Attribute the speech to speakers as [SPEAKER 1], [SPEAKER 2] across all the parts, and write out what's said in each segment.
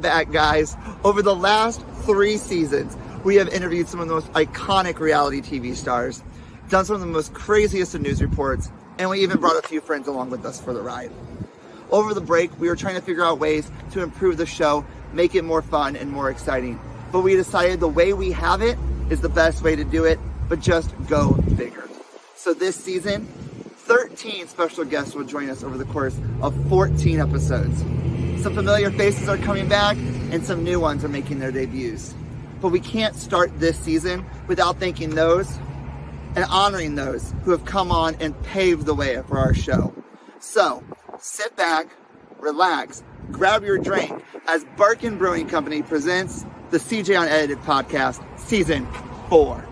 [SPEAKER 1] back, guys. Over the last 3 seasons, we have interviewed some of the most iconic reality TV stars, done some of the most craziest of news reports, and we even brought a few friends along with us for the ride. Over the break, we were trying to figure out ways to improve the show, make it more fun and more exciting. But we decided the way we have it is the best way to do it, but just go bigger. So this season, 13 special guests will join us over the course of 14 episodes. Some familiar faces are coming back, and some new ones are making their debuts. But we can't start this season without thanking those and honoring those who have come on and paved the way for our show. So, sit back, relax, grab your drink as Birkin Brewing Company presents the CJ Unedited Podcast, Season 4.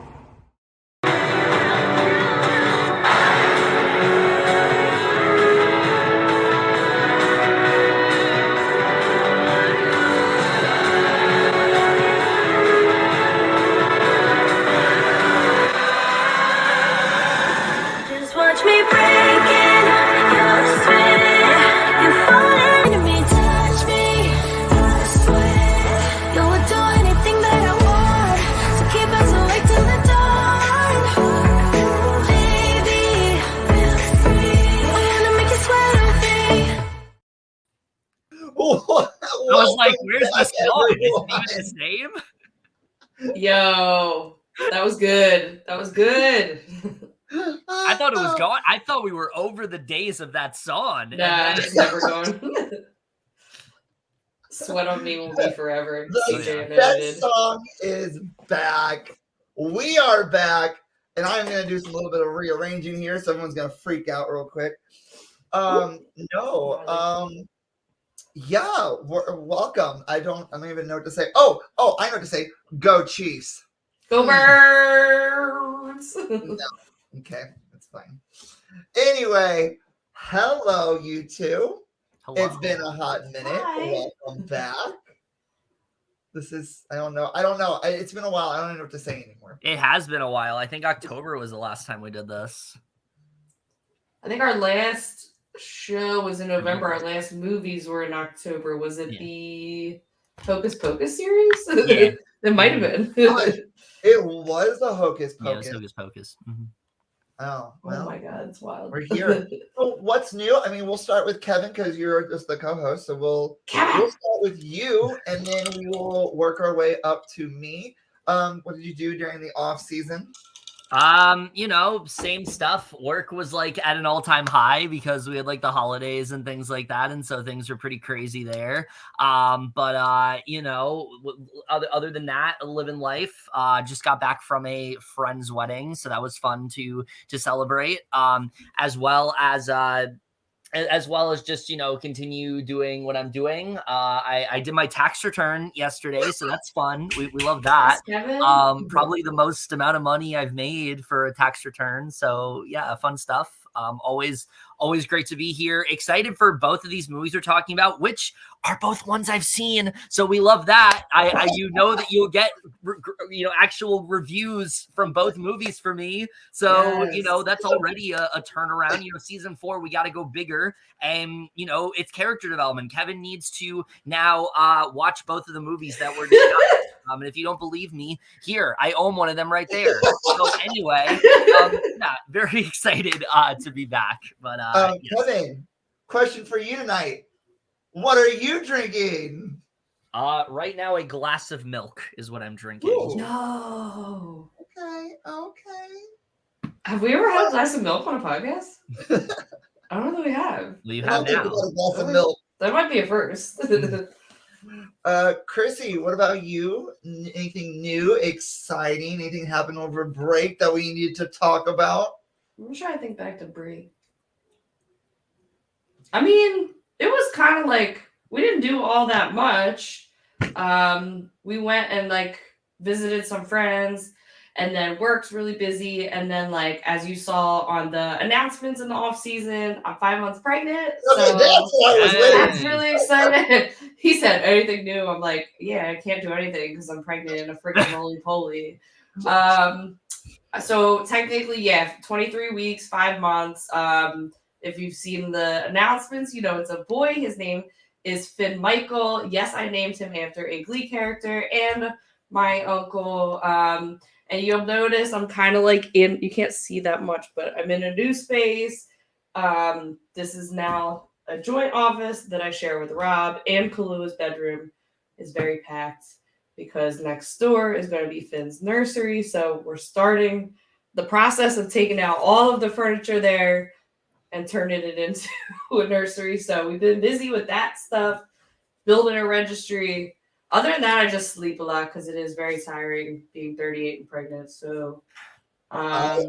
[SPEAKER 2] I was like, where's the song? Is it even his name?
[SPEAKER 3] Yo, that was good. That was good.
[SPEAKER 2] I thought it was gone. I thought we were over the days of that song.
[SPEAKER 3] Nah, it's never gone. Sweat on Me will be forever.
[SPEAKER 1] That song is back. We are back. And I'm going to do some little bit of rearranging here. Someone's going to freak out real quick. Yeah, welcome. I don't even know what to say. Oh, I know what to say. Go Chiefs.
[SPEAKER 3] Go Birds.
[SPEAKER 1] No. Okay, that's fine. Anyway, hello, you two.
[SPEAKER 2] Hello.
[SPEAKER 1] It's been a hot minute.
[SPEAKER 3] Hi.
[SPEAKER 1] Welcome back. This is, I don't know. It's been a while. I don't even know what to say anymore.
[SPEAKER 2] It has been a while. I think October was the last time we did this.
[SPEAKER 3] I think our last show was in November. Our last movies were in October. Was it the Hocus Pocus series?
[SPEAKER 2] Yeah.
[SPEAKER 3] It might have been.
[SPEAKER 1] It was the Hocus
[SPEAKER 2] Yeah, it
[SPEAKER 1] Pocus.
[SPEAKER 2] was Hocus Pocus. Mm-hmm.
[SPEAKER 1] Oh, well.
[SPEAKER 3] Oh my God, it's wild.
[SPEAKER 1] We're here. So what's new? I mean, we'll start with Kevin because you're just the co-host. So we'll start with you, and then we will work our way up to me. What did you do during the off season?
[SPEAKER 2] Same stuff. Work was like at an all-time high because we had like the holidays and things like that, and so things were pretty crazy there. Other than that, living life. Just got back from a friend's wedding, so that was fun to celebrate. As well as just, continue doing what I'm doing. I did my tax return yesterday, so that's fun. We love that. Probably the most amount of money I've made for a tax return. So yeah, fun stuff. Always great to be here. Excited for both of these movies we're talking about, which are both ones I've seen. So we love that. That you'll get, actual reviews from both movies for me. So,
[SPEAKER 3] Yes.
[SPEAKER 2] That's already a turnaround. Season 4, we got to go bigger. And, it's character development. Kevin needs to now watch both of the movies that we're discussing. And if you don't believe me, here, I own one of them right there. So anyway, very excited to be back. But yes.
[SPEAKER 1] Kevin, question for you tonight. What are you drinking?
[SPEAKER 2] Right now, a glass of milk is what I'm drinking.
[SPEAKER 1] Ooh.
[SPEAKER 3] No.
[SPEAKER 1] Okay.
[SPEAKER 3] Have we ever had a glass of milk on a podcast? I don't know that we have.
[SPEAKER 2] Well, you
[SPEAKER 1] I don't
[SPEAKER 2] have
[SPEAKER 1] think
[SPEAKER 2] now.
[SPEAKER 1] we got a glass of milk.
[SPEAKER 3] That might be a first.
[SPEAKER 1] Chrissy, what about you? Anything new, exciting? Anything happened over break that we need to talk about?
[SPEAKER 3] I'm trying to think back to break. I mean, it was kind of like we didn't do all that much. We went and visited some friends, and then work's really busy. And then as you saw on the announcements in the off season, I'm 5 months pregnant. So
[SPEAKER 1] That's what I was waiting.
[SPEAKER 3] that's really exciting. He said, anything new? I'm like, yeah, I can't do anything because I'm pregnant and a freaking roly-poly. So technically, 23 weeks, 5 months. If you've seen the announcements, it's a boy. His name is Finn Michael. Yes, I named him after a Glee character and my uncle. And you'll notice I'm kind of like in, you can't see that much, but I'm in a new space. This is now a joint office that I share with Rob, and Kalua's bedroom is very packed because next door is going to be Finn's nursery. So we're starting the process of taking out all of the furniture there and turning it into a nursery. So we've been busy with that stuff, building a registry. Other than that, I just sleep a lot because it is very tiring being 38 and pregnant. So
[SPEAKER 1] I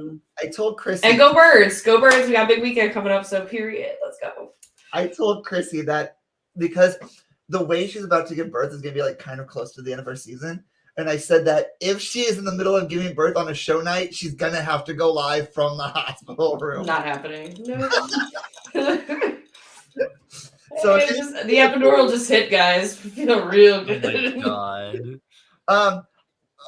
[SPEAKER 1] told Chrissy.
[SPEAKER 3] And go Birds. Go Birds. We got a big weekend coming up. So period. Let's go.
[SPEAKER 1] I told Chrissy that because the way she's about to give birth is going to be like kind of close to the end of her season. And I said that if she is in the middle of giving birth on a show night, she's going to have to go live from the hospital room.
[SPEAKER 3] Not happening. No.
[SPEAKER 1] So
[SPEAKER 3] the epidural just hit, guys. Feel real good.
[SPEAKER 2] Oh my God.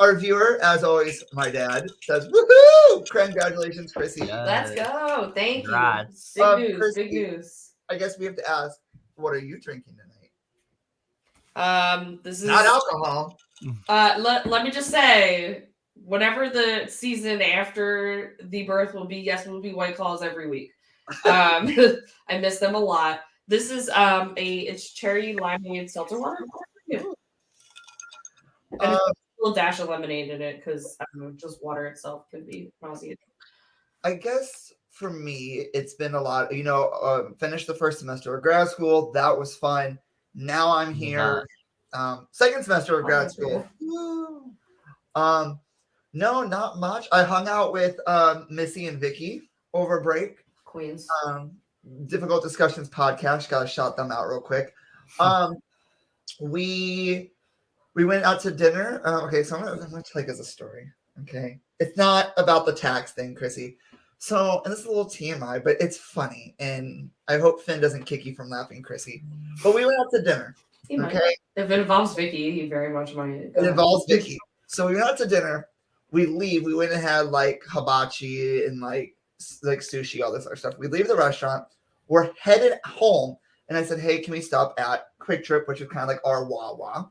[SPEAKER 1] Our viewer, as always, my dad, says, woohoo! Congratulations, Chrissy.
[SPEAKER 2] Yeah.
[SPEAKER 3] Let's go. Thank
[SPEAKER 2] Congrats.
[SPEAKER 3] you. Big news.
[SPEAKER 1] Chrissy,
[SPEAKER 3] Big news.
[SPEAKER 1] I guess we have to ask, what are you drinking tonight?
[SPEAKER 3] This is
[SPEAKER 1] not alcohol.
[SPEAKER 3] Let me just say, whenever the season after the birth will be, yes, it will be White Claws every week. I miss them a lot. This is it's cherry limeade seltzer water. Yeah. And a little dash of lemonade in it because just water itself can be nauseating.
[SPEAKER 1] I guess for me, it's been a lot. Finished the first semester of grad school. That was fun. Now I'm here. Second semester of grad school. No, not much. I hung out with Missy and Vicky over break.
[SPEAKER 3] Queens.
[SPEAKER 1] Difficult Discussions podcast. Gotta shout them out real quick. We went out to dinner. Okay, so I'm gonna tell you guys a story. Okay, it's not about the tax thing, Chrissy. So, and this is a little TMI, but it's funny, and I hope Finn doesn't kick you from laughing, Chrissy. But we went out to dinner. Okay.
[SPEAKER 3] If it involves Vicky, he very much might.
[SPEAKER 1] It involves Vicky. So we went out to dinner. We leave. We went and had like hibachi and like sushi, all this other stuff. We leave the restaurant. We're headed home, and I said, "Hey, can we stop at Quick Trip, which is kind of like our Wawa,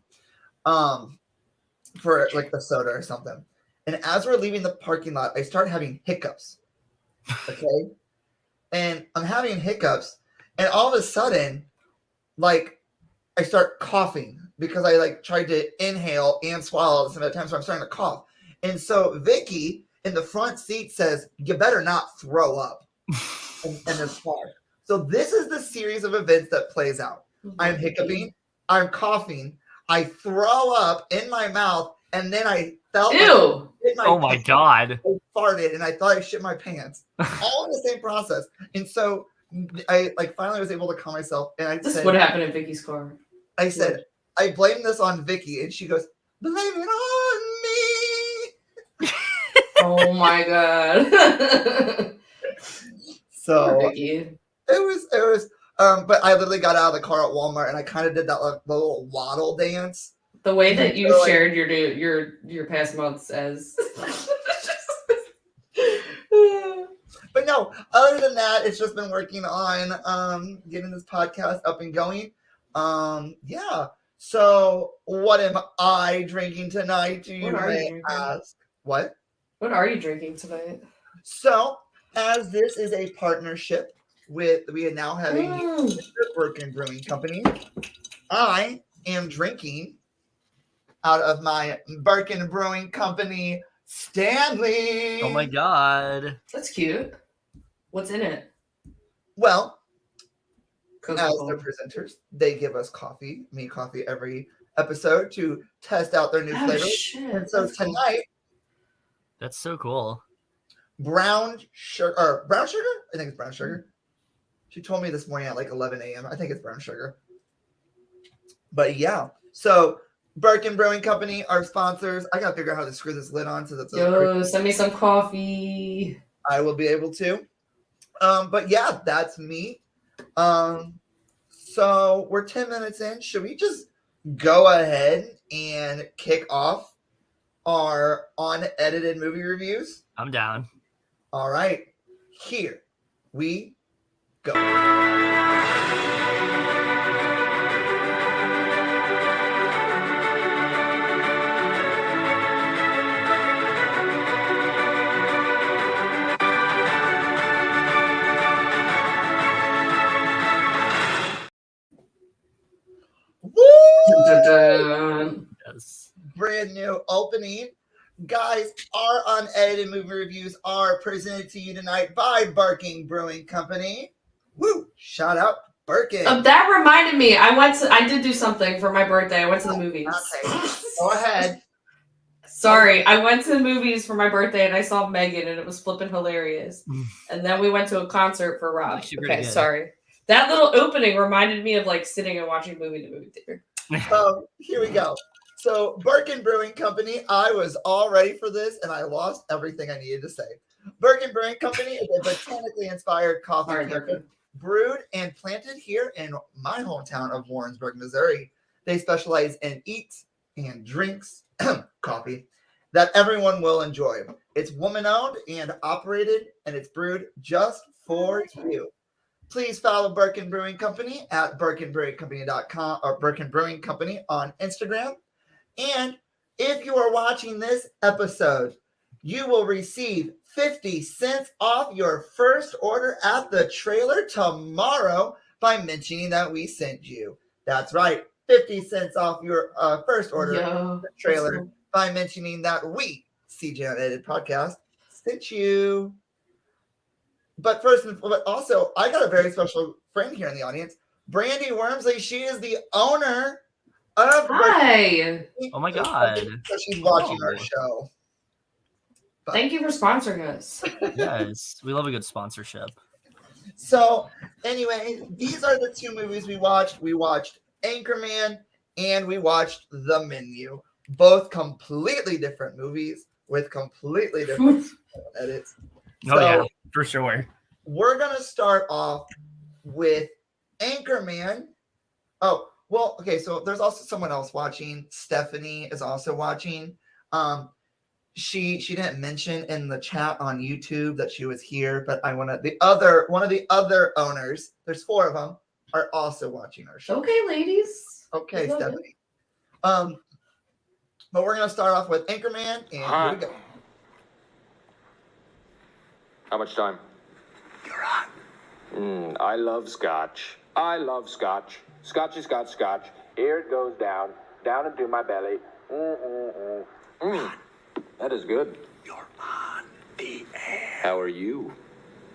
[SPEAKER 1] for like the soda or something?" And as we're leaving the parking lot, I start having hiccups. Okay, and I'm having hiccups, and all of a sudden, like, I start coughing because I like tried to inhale and swallow at the same time, so I'm starting to cough. And so Vicky in the front seat says, "You better not throw up in this car." So this is the series of events that plays out. I'm hiccuping, I'm coughing, I throw up in my mouth, and then I felt
[SPEAKER 3] Ew.
[SPEAKER 2] Oh my God.
[SPEAKER 1] I farted, and I thought I shit my pants. All in the same process. And so I finally was able to calm myself, and I
[SPEAKER 3] This
[SPEAKER 1] said,
[SPEAKER 3] is what happened in Vicky's car.
[SPEAKER 1] I said, I blame this on Vicky, and she goes, "Blame it on me."
[SPEAKER 3] Oh my God.
[SPEAKER 1] So
[SPEAKER 3] Vicky.
[SPEAKER 1] it was but I literally got out of the car at Walmart, and I kind of did that the little waddle dance.
[SPEAKER 3] The way that you
[SPEAKER 1] So,
[SPEAKER 3] shared your past months as
[SPEAKER 1] But no, other than that, it's just been working on getting this podcast up and going. Yeah. So what am I drinking tonight? Do you may ask? What?
[SPEAKER 3] What are you drinking tonight?
[SPEAKER 1] So, as this is a partnership we now have a Birkin Brewing Company, I am drinking out of my Birkin Brewing Company Stanley.
[SPEAKER 2] Oh my God.
[SPEAKER 3] That's cute. What's in it?
[SPEAKER 1] Well,
[SPEAKER 3] Coca-Cola.
[SPEAKER 1] as the presenters, they give us coffee every episode to test out their new flavors.
[SPEAKER 3] Shit.
[SPEAKER 1] And so tonight,
[SPEAKER 2] That's so cool.
[SPEAKER 1] brown sugar. I think it's brown sugar. She told me this morning at like 11 a.m. I think it's brown sugar. But yeah, so Birkin Brewing Company, our sponsors. I gotta figure out how to screw this lid on so that's
[SPEAKER 3] send me some coffee.
[SPEAKER 1] I will be able to. But yeah, that's me. So we're 10 minutes in. Should we just go ahead and kick off our unedited movie reviews?
[SPEAKER 2] I'm down.
[SPEAKER 1] All right, here we go.
[SPEAKER 2] Yes.
[SPEAKER 1] Brand new opening. Guys, our unedited movie reviews are presented to you tonight by Birkin Brewing Company. Woo! Shout out Birkin.
[SPEAKER 3] That reminded me. I did do something for my birthday. I went to the movies.
[SPEAKER 1] Okay, go ahead.
[SPEAKER 3] Sorry, I went to the movies for my birthday and I saw Megan and it was flipping hilarious. And then we went to a concert for Rob. Okay, sorry. That little opening reminded me of like sitting and watching a movie in the movie theater.
[SPEAKER 1] Here we go. So, Birkin Brewing Company, I was all ready for this and I lost everything I needed to say. Birkin Brewing Company is a botanically inspired coffee brewed and planted here in my hometown of Warrensburg, Missouri. They specialize in eats and drinks coffee that everyone will enjoy. It's woman-owned and operated, and it's brewed just for you. Please follow Birkin Brewing Company at birkinbrewingcompany.com or Birkin Brewing Company on Instagram. And if you are watching this episode, you will receive 50 cents off your first order at the trailer tomorrow by mentioning that we sent you. That's right, 50 cents off your first order at the trailer by mentioning that we, CJ Unedited Podcast, sent you. But also, I got a very special friend here in the audience, Brandy Wormsley. She is the owner of.
[SPEAKER 3] Hi.
[SPEAKER 2] Oh my God.
[SPEAKER 1] So she's watching our show. But,
[SPEAKER 3] thank you for sponsoring us.
[SPEAKER 2] Yes, we love a good sponsorship.
[SPEAKER 1] So, anyway, these are the two movies we watched. We watched Anchorman and we watched The Menu. Both completely different movies with completely different edits.
[SPEAKER 2] Oh, yeah, for sure.
[SPEAKER 1] We're going to start off with Anchorman. Oh, well, okay, so there's also someone else watching. Stephanie is also watching. She didn't mention in the chat on YouTube that she was here, but one of the other owners, there's 4 of them, are also watching our show.
[SPEAKER 3] Okay, ladies.
[SPEAKER 1] Okay, Stephanie. But we're going to start off with Anchorman, and here we go.
[SPEAKER 4] How much time? You're on. I love scotch. I love scotch. Scotchy, scotch, scotch. Here it goes down into my belly. That is good. You're on the air. How are you?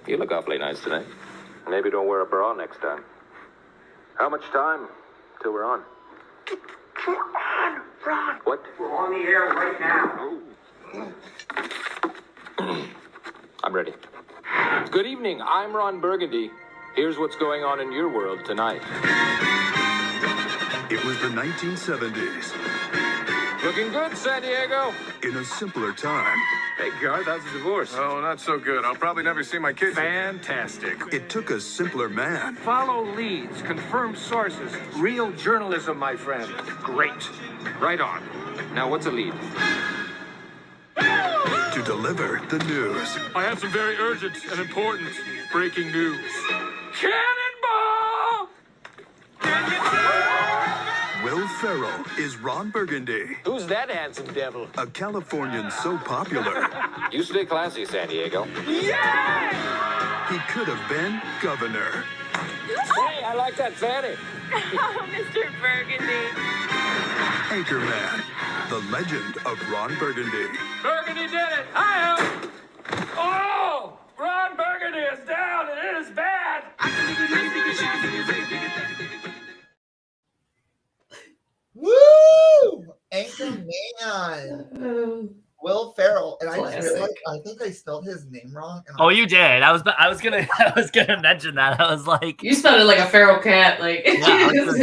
[SPEAKER 4] You look awfully nice tonight. Maybe don't wear a bra next time. How much time till we're on? We're on, Ron. What? We're on the air right now. I'm ready. Good evening. I'm Ron Burgundy. Here's what's going on in your world tonight.
[SPEAKER 5] It was the 1970s.
[SPEAKER 4] Looking good, San Diego.
[SPEAKER 5] In a simpler time.
[SPEAKER 4] Hey, Garth, how's the divorce?
[SPEAKER 6] Oh, not so good. I'll probably never see my kids.
[SPEAKER 4] Fantastic.
[SPEAKER 5] It took a simpler man
[SPEAKER 7] Follow leads, confirm sources. Real journalism, my friend. Great.
[SPEAKER 4] Right on. Now, what's a lead?
[SPEAKER 5] to deliver the news.
[SPEAKER 6] I have some very urgent and important breaking news.
[SPEAKER 4] Cannonball!
[SPEAKER 5] Will Ferrell is Ron Burgundy,
[SPEAKER 4] Who's that handsome devil?
[SPEAKER 5] a Californian so popular
[SPEAKER 4] You stay classy, San Diego.
[SPEAKER 5] he could have been governor.
[SPEAKER 4] Hey, I like that fanny.
[SPEAKER 8] Oh, Mr. Burgundy.
[SPEAKER 5] Anchorman, the legend of Ron Burgundy.
[SPEAKER 4] Burgundy did it. Hi-ho. Oh, Ron Burgundy is down, and it is bad.
[SPEAKER 1] Woo! Anchorman. Will Ferrell, and I just
[SPEAKER 3] Classic.
[SPEAKER 1] realized I think I spelled his name wrong. And
[SPEAKER 2] Oh, you did. I was gonna mention that. I was like,
[SPEAKER 3] You spelled it like a feral cat, like.
[SPEAKER 2] Yeah, I was gonna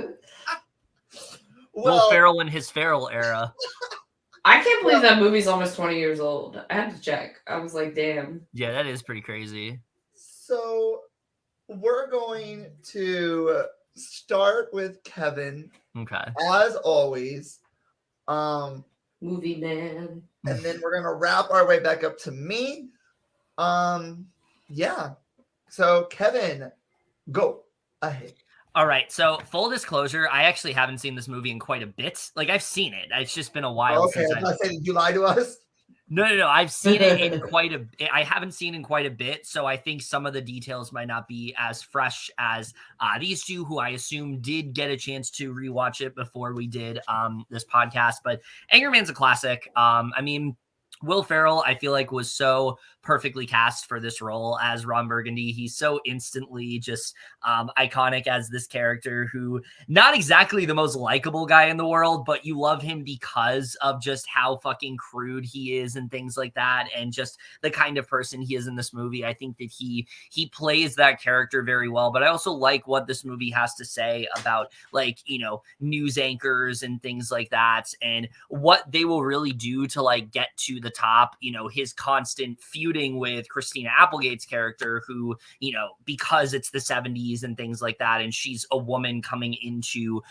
[SPEAKER 2] say. Will
[SPEAKER 1] well,
[SPEAKER 2] Ferrell in his feral era.
[SPEAKER 3] I can't believe that movie's almost 20 years old. I had to check. I was like, damn.
[SPEAKER 2] Yeah, that is pretty crazy.
[SPEAKER 1] so we're going to start with Kevin,
[SPEAKER 2] Okay.
[SPEAKER 1] as always.
[SPEAKER 3] Movie man.
[SPEAKER 1] And then we're gonna wrap our way back up to me. Yeah. So Kevin, go ahead.
[SPEAKER 2] All right. So full disclosure, I actually haven't seen this movie in quite a bit. Like I've seen it. It's just been a while
[SPEAKER 1] Okay,
[SPEAKER 2] since
[SPEAKER 1] I'm not saying you lie to us.
[SPEAKER 2] No. I've seen it in I haven't seen in quite a bit, so I think some of the details might not be as fresh as these two, who I assume did get a chance to rewatch it before we did this podcast. But Anchorman's a classic. I mean, Will Ferrell, I feel like, was so perfectly cast for this role as Ron Burgundy. He's so instantly just iconic as this character, who not exactly the most likable guy in the world, but you love him because of just how fucking crude he is and things like that, and just the kind of person he is in this movie. I think that he plays that character very well. But I also like what this movie has to say about, like, you know, news anchors and things like that, and what they will really do to like get to the top. You know, his constant feuding with Christina Applegate's character, who, you know, because it's the 70s and things like that, and she's a woman coming into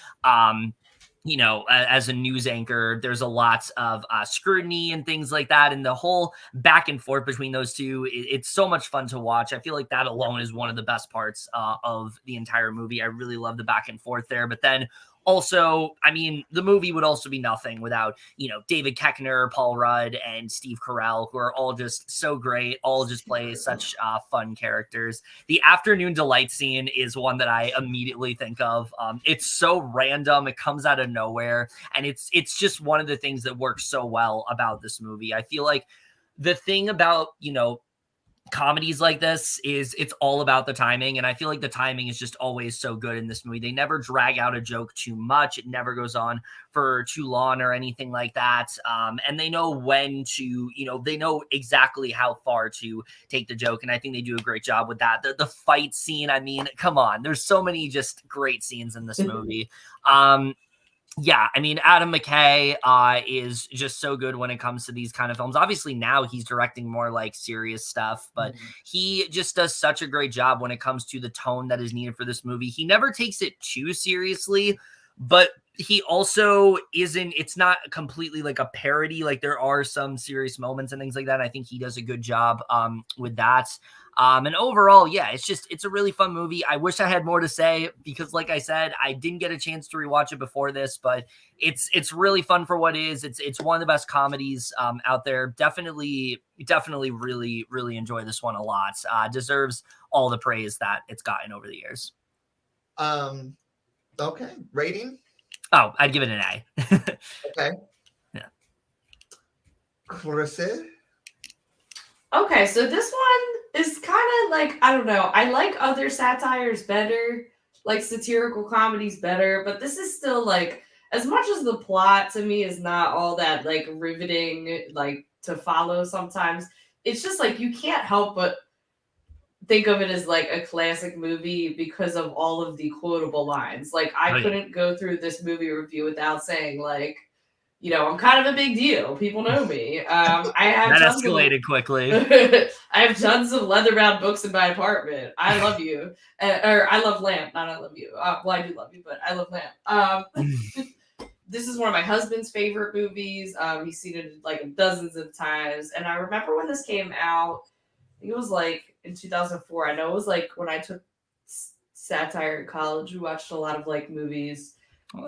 [SPEAKER 2] you know, as a news anchor, there's a lot of scrutiny and things like that. And the whole back and forth between those two, it's so much fun to watch. I feel like that alone is one of the best parts of the entire movie. I really love the back and forth there. But then also, I mean, the movie would also be nothing without, you know, David Koechner, Paul Rudd, and Steve Carell, who are all just so great, all just play such fun characters. The afternoon delight scene is one that I immediately think of. It's so random, it comes out of nowhere, and it's just one of the things that works so well about this movie. I feel like the thing about, you know, comedies like this is it's all about the timing, and I feel like the timing is just always so good in this movie. They never drag out a joke too much. It never goes on for too long or anything like that. And they know when to, you know, they know exactly how far to take the joke, and I think they do a great job with that. The fight scene, I mean, come on, there's so many just great scenes in this movie. Yeah, I mean, Adam McKay is just so good when it comes to these kind of films. Obviously, now he's directing more like serious stuff, but he just does such a great job when it comes to the tone that is needed for this movie. He never takes it too seriously, but he also isn't, it's not completely like a parody. Like, there are some serious moments and things like that. I think he does a good job with that. And overall, yeah, it's a really fun movie. I wish I had more to say because, like I said, I didn't get a chance to rewatch it before this, but it's really fun for what it is. It's one of the best comedies out there. Definitely really, really enjoy this one a lot. Deserves all the praise that it's gotten over the years.
[SPEAKER 1] Okay. Rating?
[SPEAKER 2] Oh, I'd give it an A.
[SPEAKER 1] Okay.
[SPEAKER 2] Yeah.
[SPEAKER 1] Clarissa?
[SPEAKER 3] Okay, so this one is kind of like, I don't know. I like other satires better, like satirical comedies better, but this is still like, as much as the plot to me is not all that like riveting, like to follow sometimes, it's just like you can't help but think of it as like a classic movie because of all of the quotable lines. Like, I couldn't go through this movie review without saying, like, you know, I'm kind of a big deal. People know me. I have
[SPEAKER 2] that escalated quickly.
[SPEAKER 3] I have tons of leather-bound books in my apartment. I love you, or I love Lamp. Not I love you. Well, I do love you, but I love Lamp. This is one of my husband's favorite movies. He's seen it like dozens of times, and I remember when this came out. I think it was like in 2004. I know it was like when I took satire in college. We watched a lot of like movies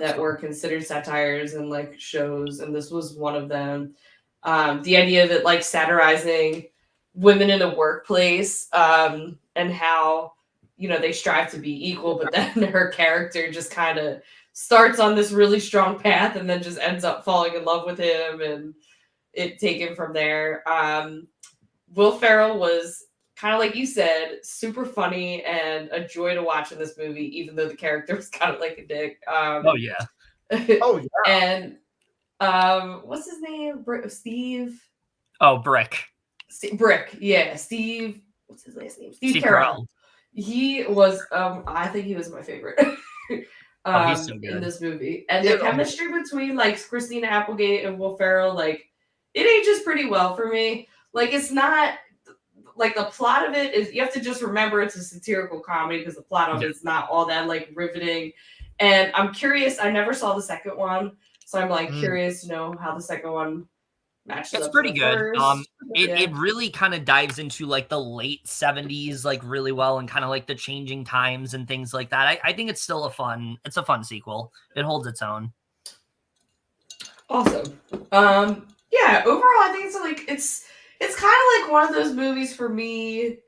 [SPEAKER 3] that were considered satires and like shows, and this was one of them. The idea of it like satirizing women in the workplace, and how, you know, they strive to be equal, but then her character just kind of starts on this really strong path and then just ends up falling in love with him, and it taken from there. Will Ferrell was kind of like you said, super funny and a joy to watch in this movie, even though the character was kind of like a dick.
[SPEAKER 2] Oh yeah.
[SPEAKER 1] Oh yeah.
[SPEAKER 3] And what's his name? Steve.
[SPEAKER 2] Oh, Brick.
[SPEAKER 3] Brick. Yeah, Steve. What's his last name? Steve
[SPEAKER 2] Carell.
[SPEAKER 3] He was. I think he was my favorite.
[SPEAKER 2] He's so good
[SPEAKER 3] in this movie, and the chemistry between like Christina Applegate and Will Ferrell, like, it ages pretty well for me. Like, it's not like the plot of it is, you have to just remember it's a satirical comedy because the plot of it's not all that like riveting. And I'm curious, I never saw the second one, so I'm like curious to know how the second one matches up.
[SPEAKER 2] It's pretty good.
[SPEAKER 3] First.
[SPEAKER 2] It really kind of dives into like the late 70s like really well, and kind of like the changing times and things like that. I think it's still a fun sequel. It holds its own.
[SPEAKER 3] Awesome. Yeah, yeah, overall, I think it's kind of like one of those movies for me.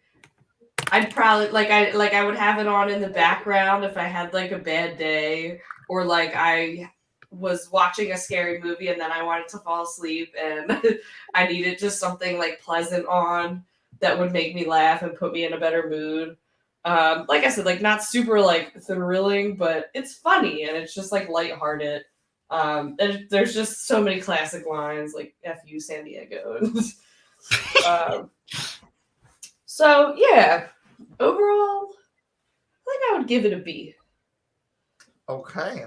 [SPEAKER 3] I'd probably I would have it on in the background if I had like a bad day, or like I was watching a scary movie and then I wanted to fall asleep and I needed just something like pleasant on that would make me laugh and put me in a better mood. Like I said, like not super like thrilling, but it's funny and it's just like lighthearted. There's just so many classic lines like "F you, San Diego." So yeah, overall, I think I would give it a B.
[SPEAKER 1] Okay.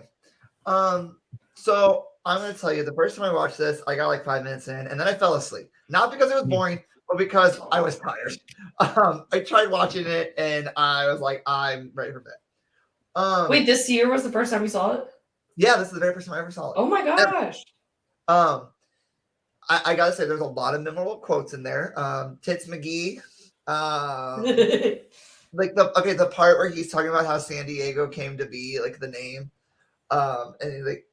[SPEAKER 1] So I'm gonna tell you, the first time I watched this, I got like 5 minutes in, and then I fell asleep. Not because it was boring, but because I was tired. I tried watching it, and I was like, I'm ready for bed.
[SPEAKER 3] Wait, this year was the first time you saw it?
[SPEAKER 1] Yeah, this is the very first time I ever saw it.
[SPEAKER 3] Oh my gosh.
[SPEAKER 1] I gotta say, there's a lot of memorable quotes in there. Tits McGee. Like the part where he's talking about how San Diego came to be, like the name. And he's like,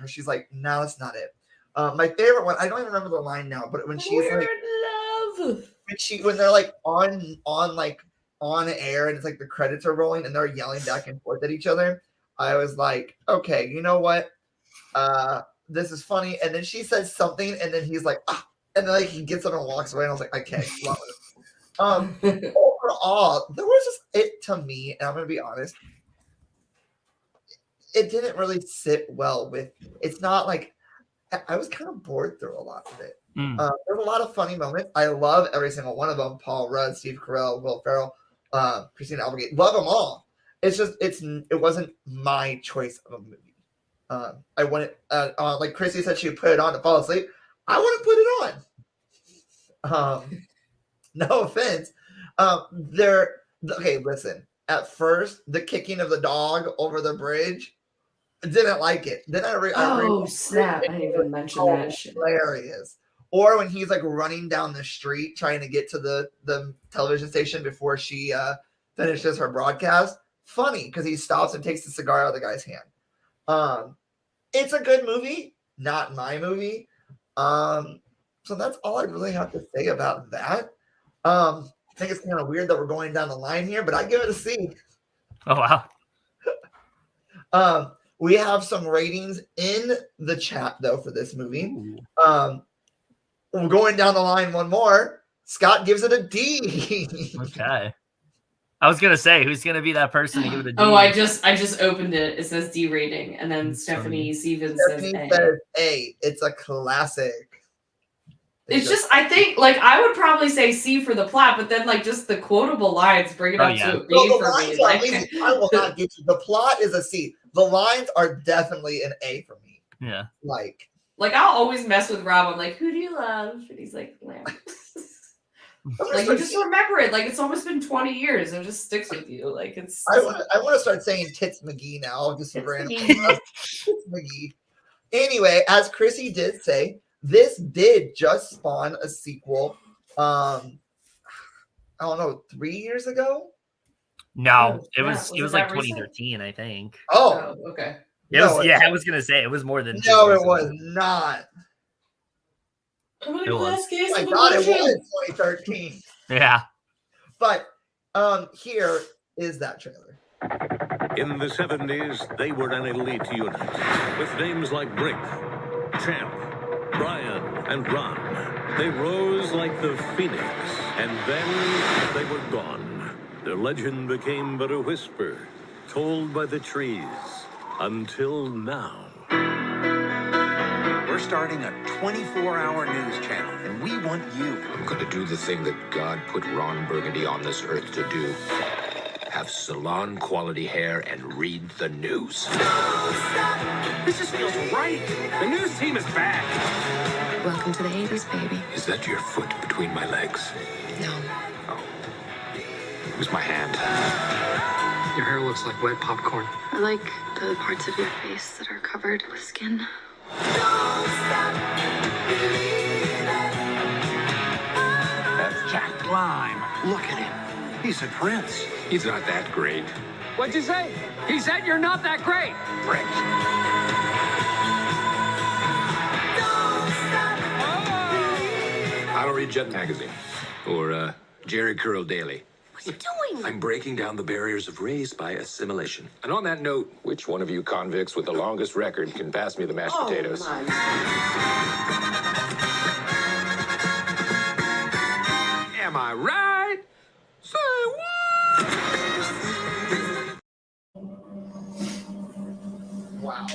[SPEAKER 1] she's like, no, that's not it. My favorite one, I don't even remember the line now, but when she's
[SPEAKER 3] Weird
[SPEAKER 1] like,
[SPEAKER 3] love.
[SPEAKER 1] when they're like on air and it's like the credits are rolling and they're yelling back and forth at each other, I was like, okay, you know what? This is funny. And then she says something, and then he's like, ah, and then like he gets up and walks away, and I was like, okay, love it. Overall, there was just it to me, and I'm gonna be honest, it didn't really sit well with. It's not like I was kind of bored through a lot of it. There's a lot of funny moments. I love every single one of them. Paul Rudd, Steve Carell, Will Ferrell, Christina Applegate. Love them all. It's just it wasn't my choice of a movie. I wanted like Chrissy said, she would put it on to fall asleep. I want to put it on. No offense. Okay, listen. At first, the kicking of the dog over the bridge, didn't like it. Then
[SPEAKER 3] Snap! I didn't even mention that shit.
[SPEAKER 1] Hilarious. Or when he's like running down the street trying to get to the television station before she finishes her broadcast. Funny because he stops and takes the cigar out of the guy's hand. It's a good movie, not my movie. So that's all I really have to say about that. I think it's kind of weird that we're going down the line here, but I give it a C.
[SPEAKER 2] Oh wow.
[SPEAKER 1] We have some ratings in the chat though for this movie. We're going down the line one more. Scott gives it a D.
[SPEAKER 2] Okay. I was gonna say, who's gonna be that person to give it a D?
[SPEAKER 3] Oh, I just opened it. It says D rating, and then Stephanie Stevens says
[SPEAKER 1] A. It's a classic.
[SPEAKER 3] It's just, I think, like, I would probably say C for the plot, but then, like, just the quotable lines bring it up to a B for me.
[SPEAKER 1] Like, I will not get you. The plot is a C. The lines are definitely an A for me.
[SPEAKER 2] Yeah.
[SPEAKER 3] Like I'll always mess with Rob. I'm like, who do you love? And he's like, Lamb. Like, you just remember it. Like, it's almost been 20 years. It just sticks with you. Like, it's.
[SPEAKER 1] I want to start saying Tits McGee now. Just a random. Tits McGee. Anyway, as Chrissy did say, this did just spawn a sequel. I don't know, 3 years ago.
[SPEAKER 2] No, it was like 2013, I think.
[SPEAKER 3] Oh, okay.
[SPEAKER 2] I was gonna say it was more than.
[SPEAKER 1] No, it was not.
[SPEAKER 3] It was.
[SPEAKER 1] I thought it was 2013.
[SPEAKER 2] Yeah.
[SPEAKER 1] But here is that trailer.
[SPEAKER 9] In the 70s, they were an elite unit with names like Brink, Champ, Brian, and Ron. They rose like the phoenix, and then they were gone. Their legend became but a whisper, told by the trees, until now.
[SPEAKER 10] We're starting a 24-hour news channel, and we want you.
[SPEAKER 11] I'm going to do the thing that God put Ron Burgundy on this earth to do. Have salon-quality hair and read the news.
[SPEAKER 7] This just feels right. The news team is back.
[SPEAKER 12] Welcome to the 80s, baby.
[SPEAKER 11] Is that your foot between my legs?
[SPEAKER 12] No.
[SPEAKER 11] Oh. It was my hand.
[SPEAKER 13] Your hair looks like wet popcorn.
[SPEAKER 12] I like the parts of your face that are covered with skin.
[SPEAKER 10] That's Jack Lime. Look at him. He's a prince.
[SPEAKER 11] He's not that great.
[SPEAKER 7] What'd you say? He said you're not that great.
[SPEAKER 11] Frick. read Jet Magazine. Or, Jerry Curl Daily.
[SPEAKER 12] What are you doing?
[SPEAKER 11] I'm breaking down the barriers of race by assimilation. And on that note, which one of you convicts with the longest record can pass me the mashed potatoes? Am I right? Say what?
[SPEAKER 1] Wow.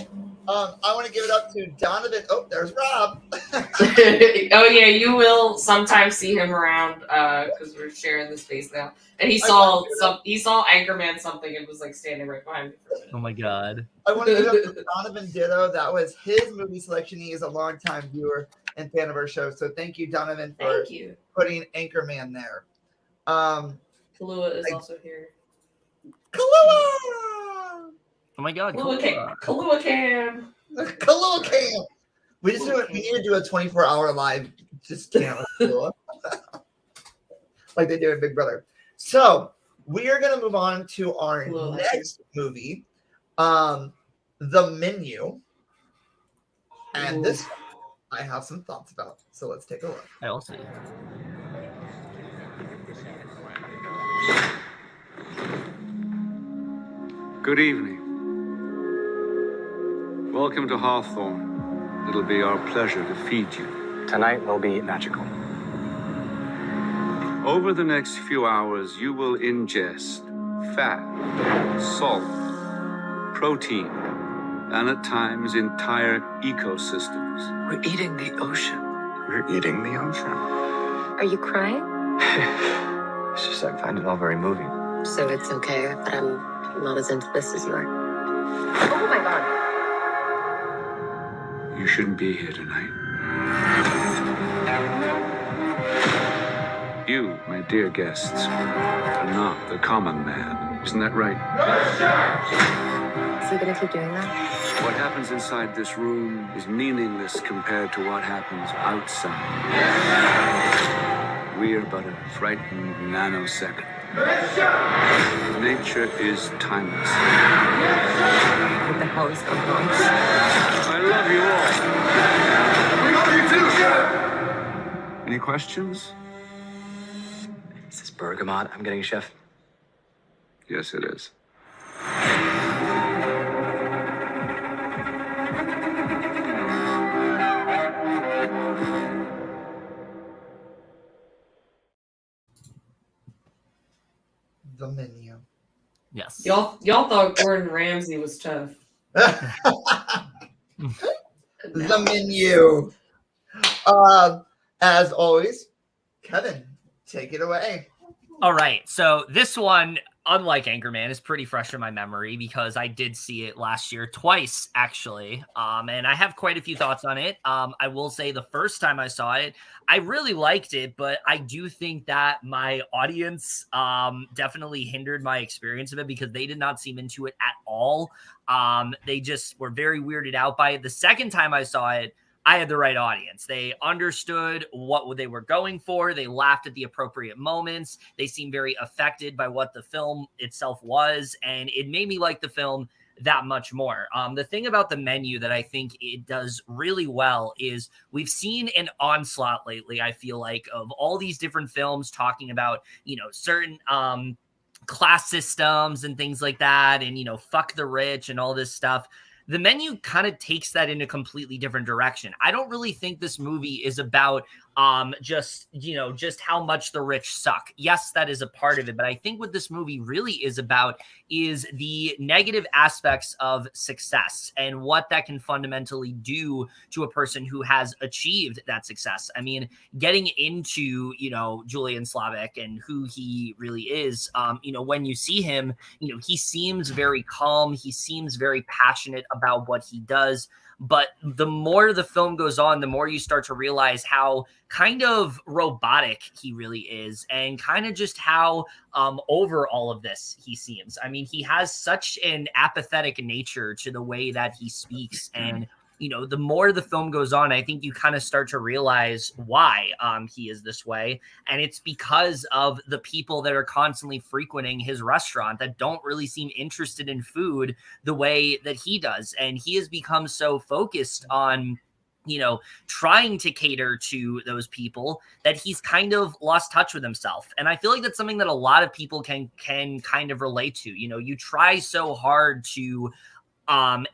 [SPEAKER 1] I want to give it up to Donovan. Oh, there's Rob.
[SPEAKER 3] Oh yeah, you will sometimes see him around because we're sharing the space now. And he saw Anchorman something and was like standing right behind me for a minute.
[SPEAKER 2] Oh my god.
[SPEAKER 1] I want to give it up to Donovan Ditto. That was his movie selection. He is a longtime viewer and fan of our show. So thank you, Donovan, for putting Anchorman there.
[SPEAKER 3] Kahlua is also here.
[SPEAKER 1] Kahlua!
[SPEAKER 2] Oh my god,
[SPEAKER 3] Kahlua Cam.
[SPEAKER 1] Kahlua Cam. We need to do a 24-hour live just cam with Kahlua. Like they do in Big Brother. So we are gonna move on to our next movie, The Menu. And this I have some thoughts about. So let's take a look.
[SPEAKER 2] I also
[SPEAKER 6] Good evening. Welcome to Hawthorne. It'll be our pleasure to feed you.
[SPEAKER 13] Tonight will be magical.
[SPEAKER 6] Over the next few hours, you will ingest fat, salt, protein, and at times entire ecosystems.
[SPEAKER 13] We're eating the ocean.
[SPEAKER 10] We're eating the ocean.
[SPEAKER 12] Are you crying?
[SPEAKER 10] It's just I find it all very moving.
[SPEAKER 12] So it's okay that I'm not as into this as you are. Oh my god.
[SPEAKER 6] You shouldn't be here tonight. You, my dear guests, are not the common man. Isn't that right?
[SPEAKER 12] Is he gonna keep doing that?
[SPEAKER 6] What happens inside this room is meaningless compared to what happens outside. We are but a frightened nanosecond. Nature is timeless.
[SPEAKER 12] What the hell is going on?
[SPEAKER 6] I love you all. Any questions?
[SPEAKER 13] Is this bergamot I'm getting, Chef?
[SPEAKER 6] Yes, it is.
[SPEAKER 1] The Menu.
[SPEAKER 2] Yes.
[SPEAKER 3] Y'all thought Gordon Ramsay was tough.
[SPEAKER 1] The Menu. As always, Kevin, take it away.
[SPEAKER 2] All right. So this one, unlike Anchorman, is pretty fresh in my memory because I did see it last year twice, actually. And I have quite a few thoughts on it. I will say the first time I saw it, I really liked it, but I do think that my audience definitely hindered my experience of it because they did not seem into it at all. They just were very weirded out by it. The second time I saw it, I had the right audience. They understood what they were going for. They laughed at the appropriate moments. They seemed very affected by what the film itself was, and it made me like the film that much more. The thing about The Menu that I think it does really well is we've seen an onslaught lately, I feel like, of all these different films talking about, certain class systems and things like that, and, fuck the rich and all this stuff. The Menu kind of takes that in a completely different direction. I don't really think this movie is about just how much the rich suck. Yes, that is a part of it, but I think what this movie really is about is the negative aspects of success and what that can fundamentally do to a person who has achieved that success. I mean, getting into, Julian Slavic and who he really is, when you see him, he seems very calm. He seems very passionate about what he does. But the more the film goes on, the more you start to realize how kind of robotic he really is and kind of just how over all of this he seems. I mean, he has such an apathetic nature to the way that he speaks. And, the more the film goes on, I think you kind of start to realize why he is this way. And it's because of the people that are constantly frequenting his restaurant that don't really seem interested in food the way that he does. And he has become so focused on trying to cater to those people, that he's kind of lost touch with himself. And I feel like that's something that a lot of people can kind of relate to. You try so hard to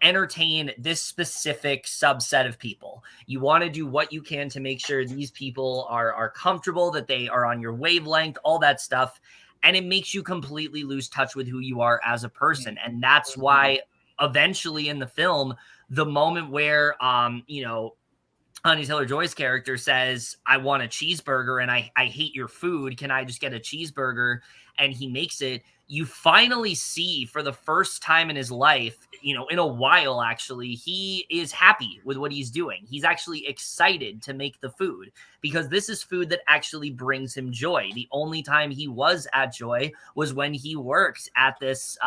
[SPEAKER 2] entertain this specific subset of people. You want to do what you can to make sure these people are comfortable, that they are on your wavelength, all that stuff. And it makes you completely lose touch with who you are as a person. And that's why eventually in the film, the moment where, Anya Taylor-Joy's character says, I want a cheeseburger and I hate your food. Can I just get a cheeseburger? And he makes it. You finally see for the first time in his life, in a while, actually, he is happy with what he's doing. He's actually excited to make the food because this is food that actually brings him joy. The only time he was at joy was when he worked at this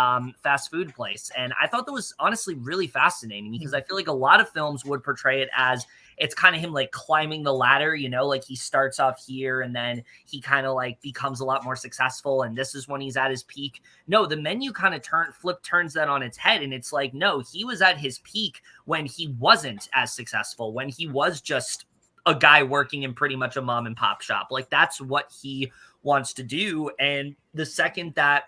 [SPEAKER 2] fast food place. And I thought that was honestly really fascinating because I feel like a lot of films would portray it as it's kind of him like climbing the ladder, like he starts off here and then he kind of like becomes a lot more successful. And this is when he's at his peak. No, the menu kind of turns that on its head. And it's like, no, he was at his peak when he wasn't as successful, when he was just a guy working in pretty much a mom and pop shop. Like that's what he wants to do. And the second that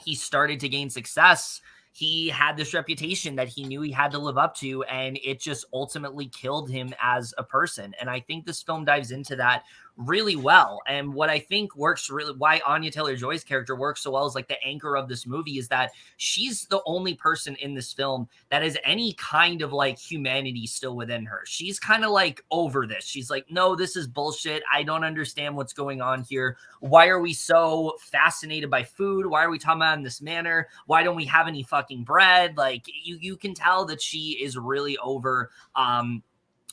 [SPEAKER 2] he started to gain success, he had this reputation that he knew he had to live up to, and it just ultimately killed him as a person. And I think this film dives into that really well. And what I think works really, why Anya Taylor-Joy's character works so well is like the anchor of this movie is that she's the only person in this film that has any kind of like humanity still within her. She's kind of like over this. She's like, no, this is bullshit. I don't understand what's going on here. Why are we so fascinated by food? Why are we talking about it in this manner? Why don't we have any fucking bread? Like you can tell that she is really over,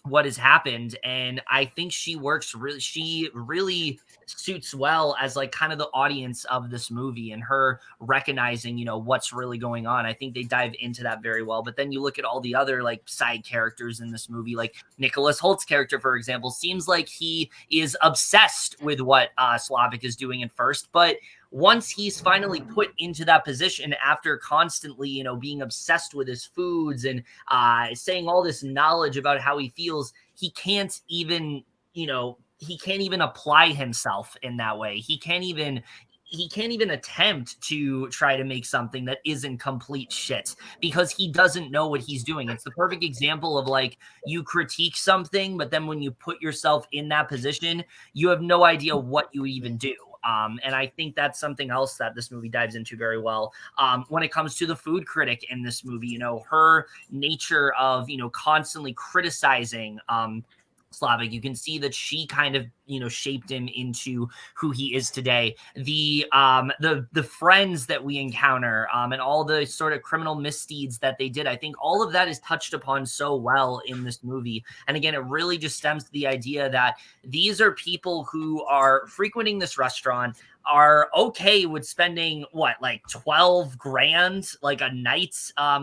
[SPEAKER 2] what has happened. And I think she really suits well as like kind of the audience of this movie and her recognizing, what's really going on. I think they dive into that very well. But then you look at all the other like side characters in this movie, like Nicholas Holt's character, for example, seems like he is obsessed with what Slavic is doing at first, but once he's finally put into that position after constantly, being obsessed with his foods and saying all this knowledge about how he feels, he can't even apply himself in that way. He can't even attempt to try to make something that isn't complete shit because he doesn't know what he's doing. It's the perfect example of like you critique something, but then when you put yourself in that position, you have no idea what you even do. And I think that's something else that this movie dives into very well. When it comes to the food critic in this movie, her nature of, constantly criticizing Slavic, you can see that she kind of, shaped him into who he is today. The friends that we encounter and all the sort of criminal misdeeds that they did, I think all of that is touched upon so well in this movie. And again, it really just stems to the idea that these are people who are frequenting this restaurant, are okay with spending like 12 grand like a night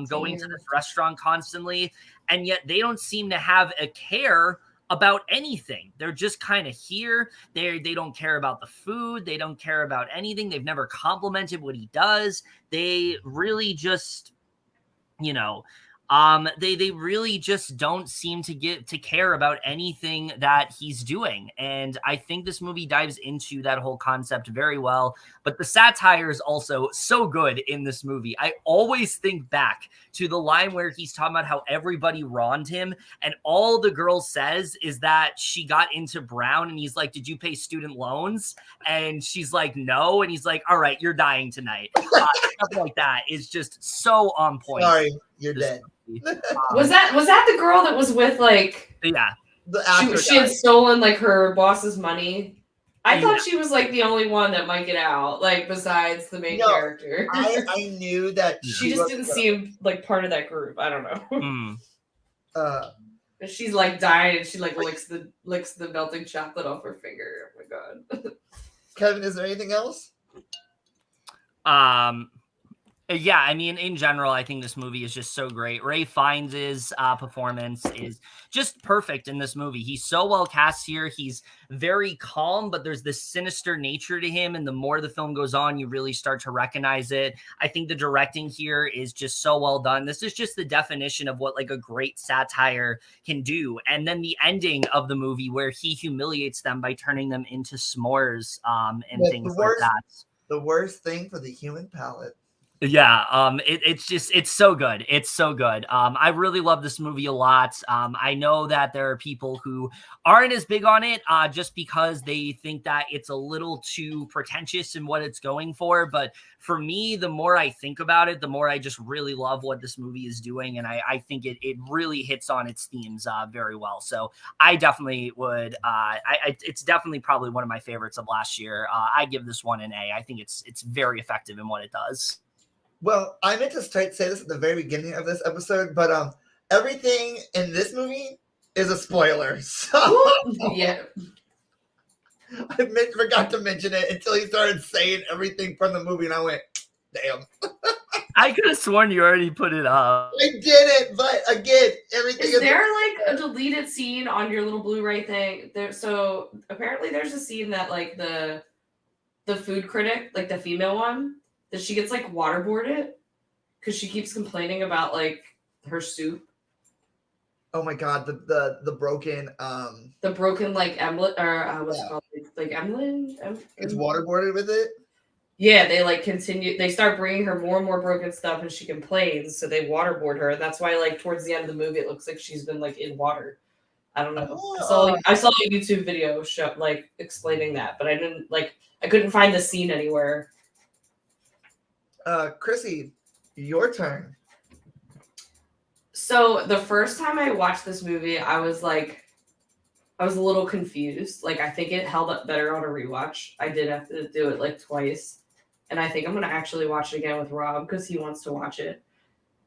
[SPEAKER 2] going to this restaurant constantly, and yet they don't seem to have a care about anything. They're just kind of here. They don't care about the food. They don't care about anything. They've never complimented what he does. They really just, they really just don't seem to care about anything that he's doing. And I think this movie dives into that whole concept very well. But the satire is also so good in this movie. I always think back to the line where he's talking about how everybody wronged him, and all the girl says is that she got into Brown, and he's like, did you pay student loans? And she's like, no. And he's like, all right, you're dying tonight. Stuff like that is just so on point.
[SPEAKER 1] Sorry, you're dead.
[SPEAKER 3] Was that the girl that was with like she had stolen like her boss's money? I thought she was like the only one that might get out, like besides the main character.
[SPEAKER 1] I knew that
[SPEAKER 3] she just didn't seem like part of that group. I don't know. She's like dying and she like licks the melting chocolate off her finger. Oh my god.
[SPEAKER 1] Kevin, is there anything else?
[SPEAKER 2] Yeah, I mean, in general, I think this movie is just so great. Ray Fiennes' performance is just perfect in this movie. He's so well cast here. He's very calm, but there's this sinister nature to him. And the more the film goes on, you really start to recognize it. I think the directing here is just so well done. This is just the definition of what like a great satire can do. And then the ending of the movie where he humiliates them by turning them into s'mores and things like that.
[SPEAKER 1] The worst thing for the human palate.
[SPEAKER 2] Yeah, it's so good. It's so good. I really love this movie a lot. I know that there are people who aren't as big on it just because they think that it's a little too pretentious in what it's going for. But for me, the more I think about it, the more I just really love what this movie is doing. And I think it really hits on its themes very well. So I definitely would, it's definitely probably one of my favorites of last year. I give this one an A. I think it's very effective in what it does.
[SPEAKER 1] Well, I meant to say this at the very beginning of this episode, but everything in this movie is a spoiler. So
[SPEAKER 3] yeah,
[SPEAKER 1] I forgot to mention it until he started saying everything from the movie, and I went, "Damn!"
[SPEAKER 2] I could have sworn you already put it up.
[SPEAKER 1] I didn't, but again, everything
[SPEAKER 3] is there like a deleted scene on your little Blu-ray thing? There, so apparently there's a scene that like the food critic, like the female one, that she gets like waterboarded because she keeps complaining about like her soup.
[SPEAKER 1] Oh my god, the broken
[SPEAKER 3] like emblem or what's it called? Like emblem?
[SPEAKER 1] It's waterboarded with it.
[SPEAKER 3] Yeah, they like continue. They start bringing her more and more broken stuff, and she complains. So they waterboard her, and that's why like towards the end of the movie, it looks like she's been like in water. I don't know. I saw a YouTube video show like explaining that, but I couldn't find the scene anywhere.
[SPEAKER 1] Chrissy, your turn.
[SPEAKER 3] So the first time I watched this movie, I was a little confused. Like, I think it held up better on a rewatch. I did have to do it like twice. And I think I'm going to actually watch it again with Rob because he wants to watch it.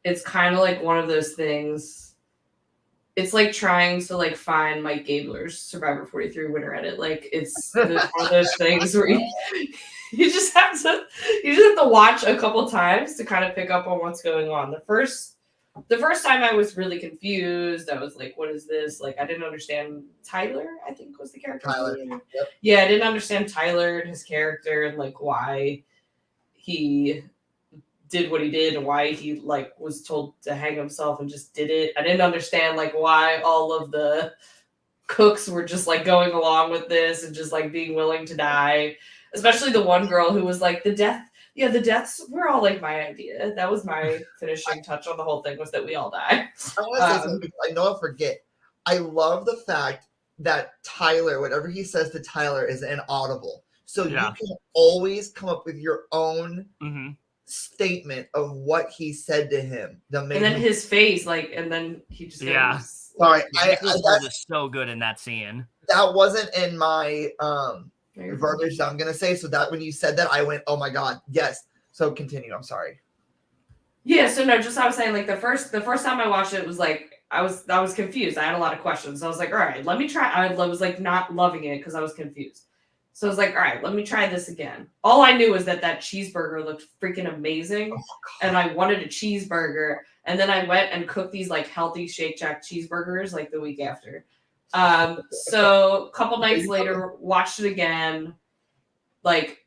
[SPEAKER 3] It's kind of like one of those things. It's like trying to like find Mike Gabler's Survivor 43 winner edit. Like, it's one of those things where you just have to watch a couple times to kind of pick up on what's going on. The first time I was really confused. I was like, what is this? Like, I didn't understand Tyler, I think was the character.
[SPEAKER 1] Tyler. Yep.
[SPEAKER 3] Yeah, I didn't understand Tyler and his character and like why he did what he did and why he like was told to hang himself and just did it. I didn't understand like why all of the cooks were just like going along with this and just like being willing to die. Especially the one girl who was like, the deaths were all like my idea. That was my finishing touch on the whole thing, was that we all die.
[SPEAKER 1] I want to say something. I know I forget. I love the fact that Tyler, whatever he says to Tyler, is inaudible. So you can always come up with your own statement of what he said to him. And
[SPEAKER 3] then his face, like, and then he just
[SPEAKER 2] goes,
[SPEAKER 1] sorry.
[SPEAKER 2] Nicholas was so good in that scene.
[SPEAKER 1] That wasn't in my verbiage that I'm gonna say, so that when you said that, I went, oh my god, yes. So continue. I'm sorry.
[SPEAKER 3] Yeah, so no, just I was saying, like the first time I watched it was like I was confused. I had a lot of questions. I was like, all right, let me try. I was like not loving it because I was confused. So I was like, all right, let me try this again. All I knew was that cheeseburger looked freaking amazing, and I wanted a cheeseburger. And then I went and cooked these like healthy Shake Shack cheeseburgers like the week after. So a couple nights later, watched it again, like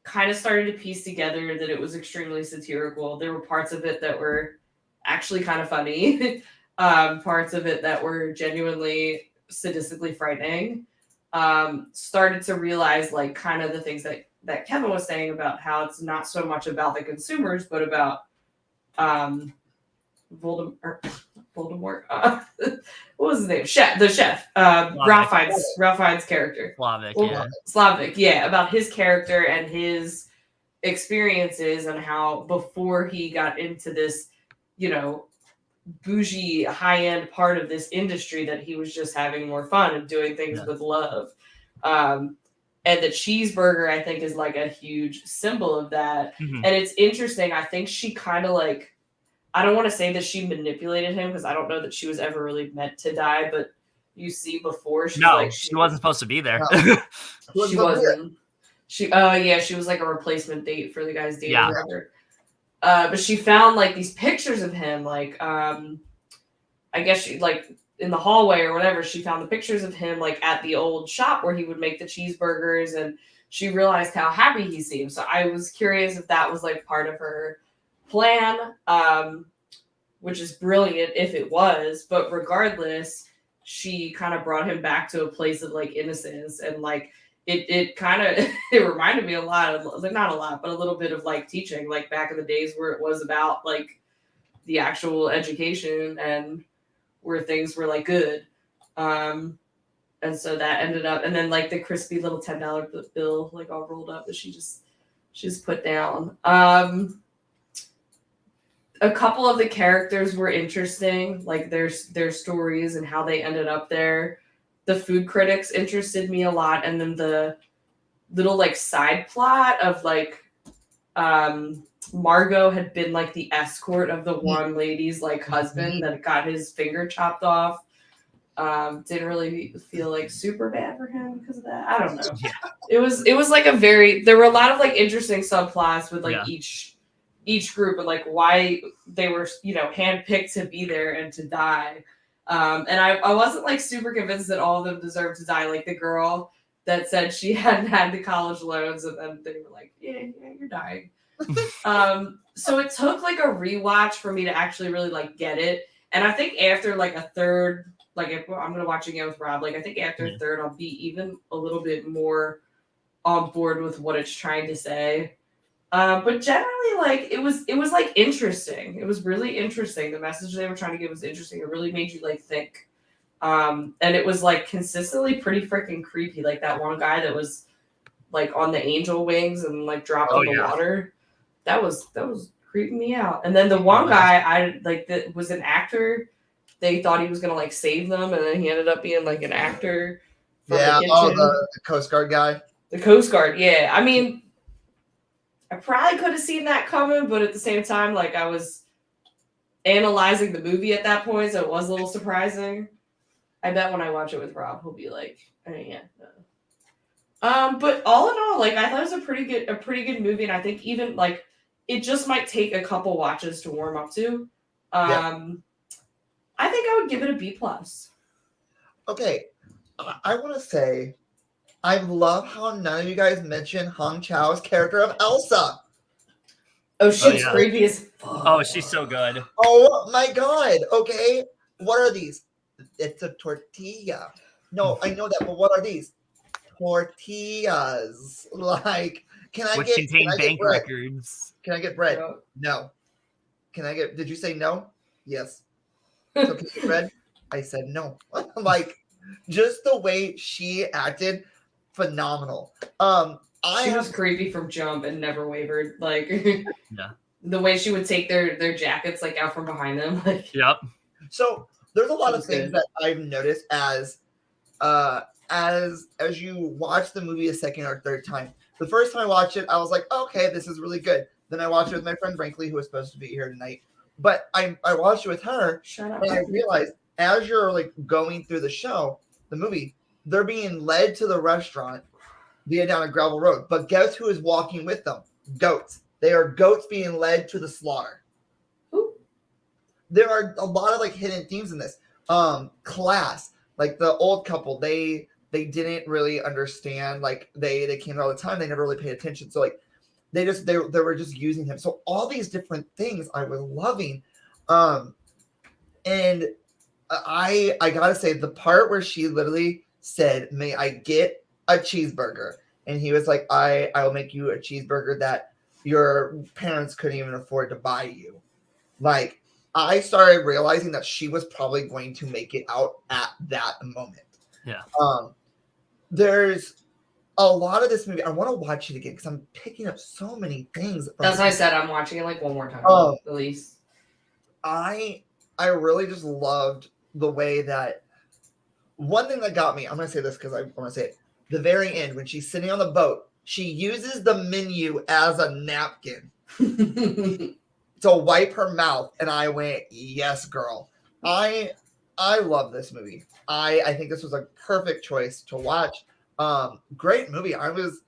[SPEAKER 3] kind of started to piece together that it was extremely satirical. There were parts of it that were actually kind of funny, parts of it that were genuinely sadistically frightening. Started to realize like kind of the things that Kevin was saying about how it's not so much about the consumers, but about Voldemort. What was his name? The chef. Ralph Fiennes' character.
[SPEAKER 2] Slavic,
[SPEAKER 3] yeah, about his character and his experiences and how before he got into this, bougie high-end part of this industry, that he was just having more fun and doing things with love. And the cheeseburger, I think, is like a huge symbol of that. And it's interesting. I think she kind of like, I don't want to say that she manipulated him because I don't know that she was ever really meant to die, but you see before she
[SPEAKER 2] wasn't supposed to be there.
[SPEAKER 3] She wasn't. She was like a replacement date for the guy's date. Yeah. But she found like these pictures of him, like I guess she like in the hallway or whatever. She found the pictures of him like at the old shop where he would make the cheeseburgers, and she realized how happy he seemed. So I was curious if that was like part of her plan, which is brilliant if it was. But regardless, she kind of brought him back to a place of like innocence, and like it kind of it reminded me a lot of, like, not a lot, but a little bit of like teaching, like back in the days where it was about like the actual education and where things were like good. And so that ended up, and then like the crispy little $10 bill like all rolled up that she just put down. A couple of the characters were interesting, like their stories and how they ended up there. The food critics interested me a lot, and then the little like side plot of like Margot had been like the escort of the one lady's like husband that got his finger chopped off. Didn't really feel like super bad for him because of that. I don't know. It was like there were a lot of like interesting subplots with like each group and like why they were, handpicked to be there and to die. And I wasn't like super convinced that all of them deserved to die. Like the girl that said she hadn't had the college loans, and then they were like, yeah, you're dying. So it took like a rewatch for me to actually really like get it. And I think after like a third, like if I'm gonna watch again with Rob, like I think after a third, I'll be even a little bit more on board with what it's trying to say. But generally, like it was like interesting. It was really interesting. The message they were trying to give was interesting. It really made you like think. And it was like consistently pretty freaking creepy. Like that one guy that was like on the angel wings and like dropped in the water. That was creeping me out. And then the one guy I like that was an actor. They thought he was gonna like save them, and then he ended up being like an actor.
[SPEAKER 1] Yeah. The Coast Guard guy.
[SPEAKER 3] The Coast Guard. Yeah. I mean, I probably could have seen that coming, but at the same time, like I was analyzing the movie at that point, so it was a little surprising. I bet when I watch it with Rob, he'll be like, oh, yeah. No. But all in all, like I thought it was a pretty good movie, and I think even like it just might take a couple watches to warm up to. I think I would give it a B+.
[SPEAKER 1] Okay, I want to say I love how none of you guys mentioned Hong Chau's character of Elsa.
[SPEAKER 3] Oh, she's creepy as fuck.
[SPEAKER 2] Oh, she's so good.
[SPEAKER 1] Oh my god. Okay, what are these? It's a tortilla. No, I know that, but what are these? Tortillas. Like,
[SPEAKER 2] which contain bank records.
[SPEAKER 1] Can I get bread? No. Can I get? Did you say no? Yes. So can I get bread? I said no. Like, just the way she acted, phenomenal.
[SPEAKER 3] She was creepy from jump and never wavered. Like, the way she would take their jackets like out from behind them. Like,
[SPEAKER 1] So there's a lot of things that I've noticed as you watch the movie a second or third time. The first time I watched it, I was like, okay, this is really good. Then I watched it with my friend Brinkley, who was supposed to be here tonight. But I watched it with her, and I realized as you're like going through the movie, they're being led to the restaurant via down a gravel road. But guess who is walking with them? Goats. They are goats being led to the slaughter. Ooh. There are a lot of like hidden themes in this. Class, like the old couple, they didn't really understand. Like they came all the time. They never really paid attention. So like they were just using him. So all these different things I was loving. And I gotta say, the part where she literally said, "May I get a cheeseburger?" And he was like, I will make you a cheeseburger that your parents couldn't even afford to buy you. Like, I started realizing that she was probably going to make it out at that moment.
[SPEAKER 2] Yeah.
[SPEAKER 1] There's a lot of this movie. I want to watch it again because I'm picking up so many things.
[SPEAKER 3] That's why I said I'm watching it like one more time, at least.
[SPEAKER 1] I really just loved the way that one thing that got me. I'm going to say this because I want to say it. The very end, when she's sitting on the boat, she uses the menu as a napkin to wipe her mouth, and I went, "Yes, girl." I love this movie. I think this was a perfect choice to watch. Great movie. I was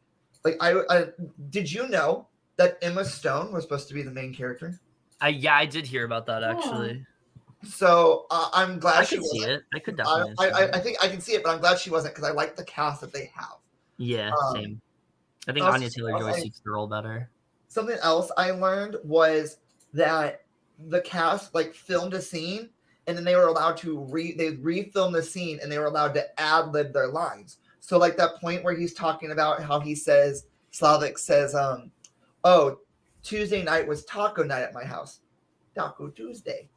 [SPEAKER 1] like, I did you know that Emma Stone was supposed to be the main character.
[SPEAKER 2] Yeah, I did hear about that actually.
[SPEAKER 1] So I'm glad
[SPEAKER 2] I
[SPEAKER 1] she
[SPEAKER 2] could see
[SPEAKER 1] wasn't.
[SPEAKER 2] it. I could definitely see it.
[SPEAKER 1] I think I can see it, but I'm glad she wasn't because I like the cast that they have.
[SPEAKER 2] Yeah, same. I think
[SPEAKER 1] also-
[SPEAKER 2] Anya Taylor-Joy suits the role better.
[SPEAKER 1] Something else I learned was that the cast like filmed a scene and then they were allowed to refilm the scene and they were allowed to ad-lib their lines. So like that point where he's talking about how he says Slavik says, oh, Tuesday night was taco night at my house. Taco Tuesday.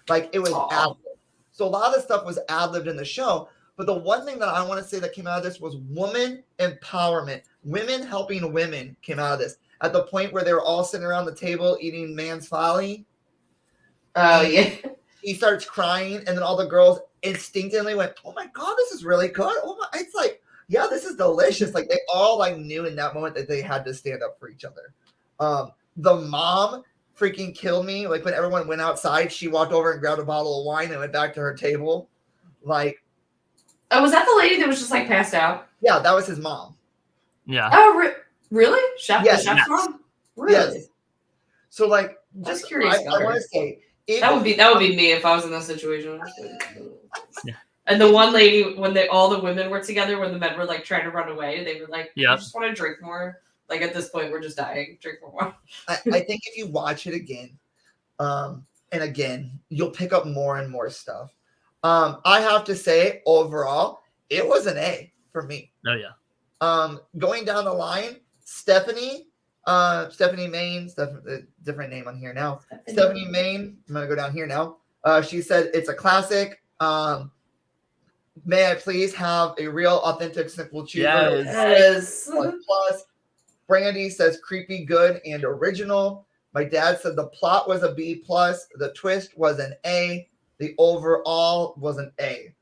[SPEAKER 1] Like it was ad-libbed. So a lot of stuff was ad-libbed in the show. But the one thing that I want to say that came out of this was woman empowerment. Women helping women came out of this. At the point where they were all sitting around the table eating man's folly.
[SPEAKER 3] Oh, yeah.
[SPEAKER 1] He starts crying, and then all the girls instinctively went, oh my God, this is really good. Oh my, it's like, yeah, this is delicious. Like they all like knew in that moment that they had to stand up for each other. The mom freaking killed me. Like when everyone went outside, she walked over and grabbed a bottle of wine and went back to her table. Like,
[SPEAKER 3] oh, was that the lady that was just like passed out?
[SPEAKER 1] Yeah, that was his mom.
[SPEAKER 2] Yeah.
[SPEAKER 3] Oh, really? The chef's mom? Really?
[SPEAKER 1] Yes. So like, just
[SPEAKER 3] curious.
[SPEAKER 1] I want to say
[SPEAKER 3] that would be me if I was in that situation. Yeah. And the one lady, when all the women were together, when the men were like trying to run away, they were like, "I just want to drink more." Like at this point, we're just dying. Drink more wine.
[SPEAKER 1] I think if you watch it again, and again, you'll pick up more and more stuff. I have to say, overall, it was an A for me.
[SPEAKER 2] Oh yeah.
[SPEAKER 1] Going down the line, Stephanie Main, different name on here now. Stephanie Main, I'm gonna go down here now. She said it's a classic. May I please have a real, authentic, simple cheeseburger?
[SPEAKER 3] Yes.
[SPEAKER 1] Plus, Brandy says creepy, good, and original. My dad said the plot was a B plus. The twist was an A. The overall was an A.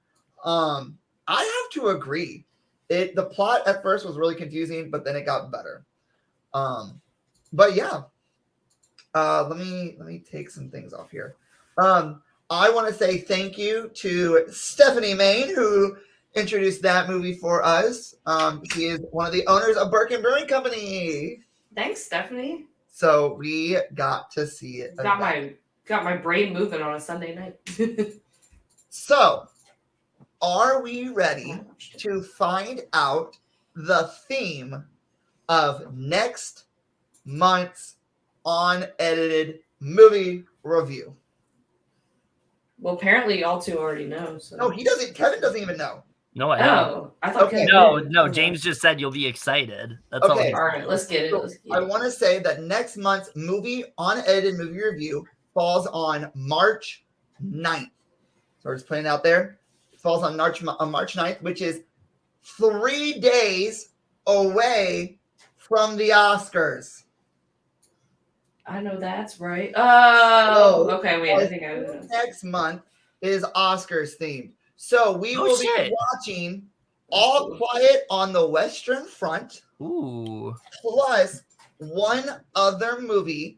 [SPEAKER 1] I have to agree. The plot at first was really confusing, but then it got better. But yeah. Let me take some things off here. I want to say thank you to Stephanie Main, who introduced that movie for us. She is one of the owners of Birkin Brewing Company.
[SPEAKER 3] Thanks, Stephanie.
[SPEAKER 1] So we got to see it.
[SPEAKER 3] Got my brain moving on a Sunday night.
[SPEAKER 1] So, are we ready to find out the theme of next month's unedited movie review?
[SPEAKER 3] Well, apparently y'all two already know. So.
[SPEAKER 1] No, he doesn't. Kevin doesn't even know.
[SPEAKER 2] No, I haven't.
[SPEAKER 3] Oh, I thought.
[SPEAKER 1] Okay.
[SPEAKER 2] No. James just said you'll be excited. That's
[SPEAKER 1] Okay.
[SPEAKER 3] All right, let's get it.
[SPEAKER 1] I want to say that next month's unedited movie review falls on March 9th. So we're just putting it out there. It falls on March 9th, which is 3 days away from the Oscars.
[SPEAKER 3] I know that's right. Oh, okay. Wait, I think I know.
[SPEAKER 1] Next month is Oscars themed. So we will be watching All Quiet on the Western Front.
[SPEAKER 2] Ooh.
[SPEAKER 1] Plus one other movie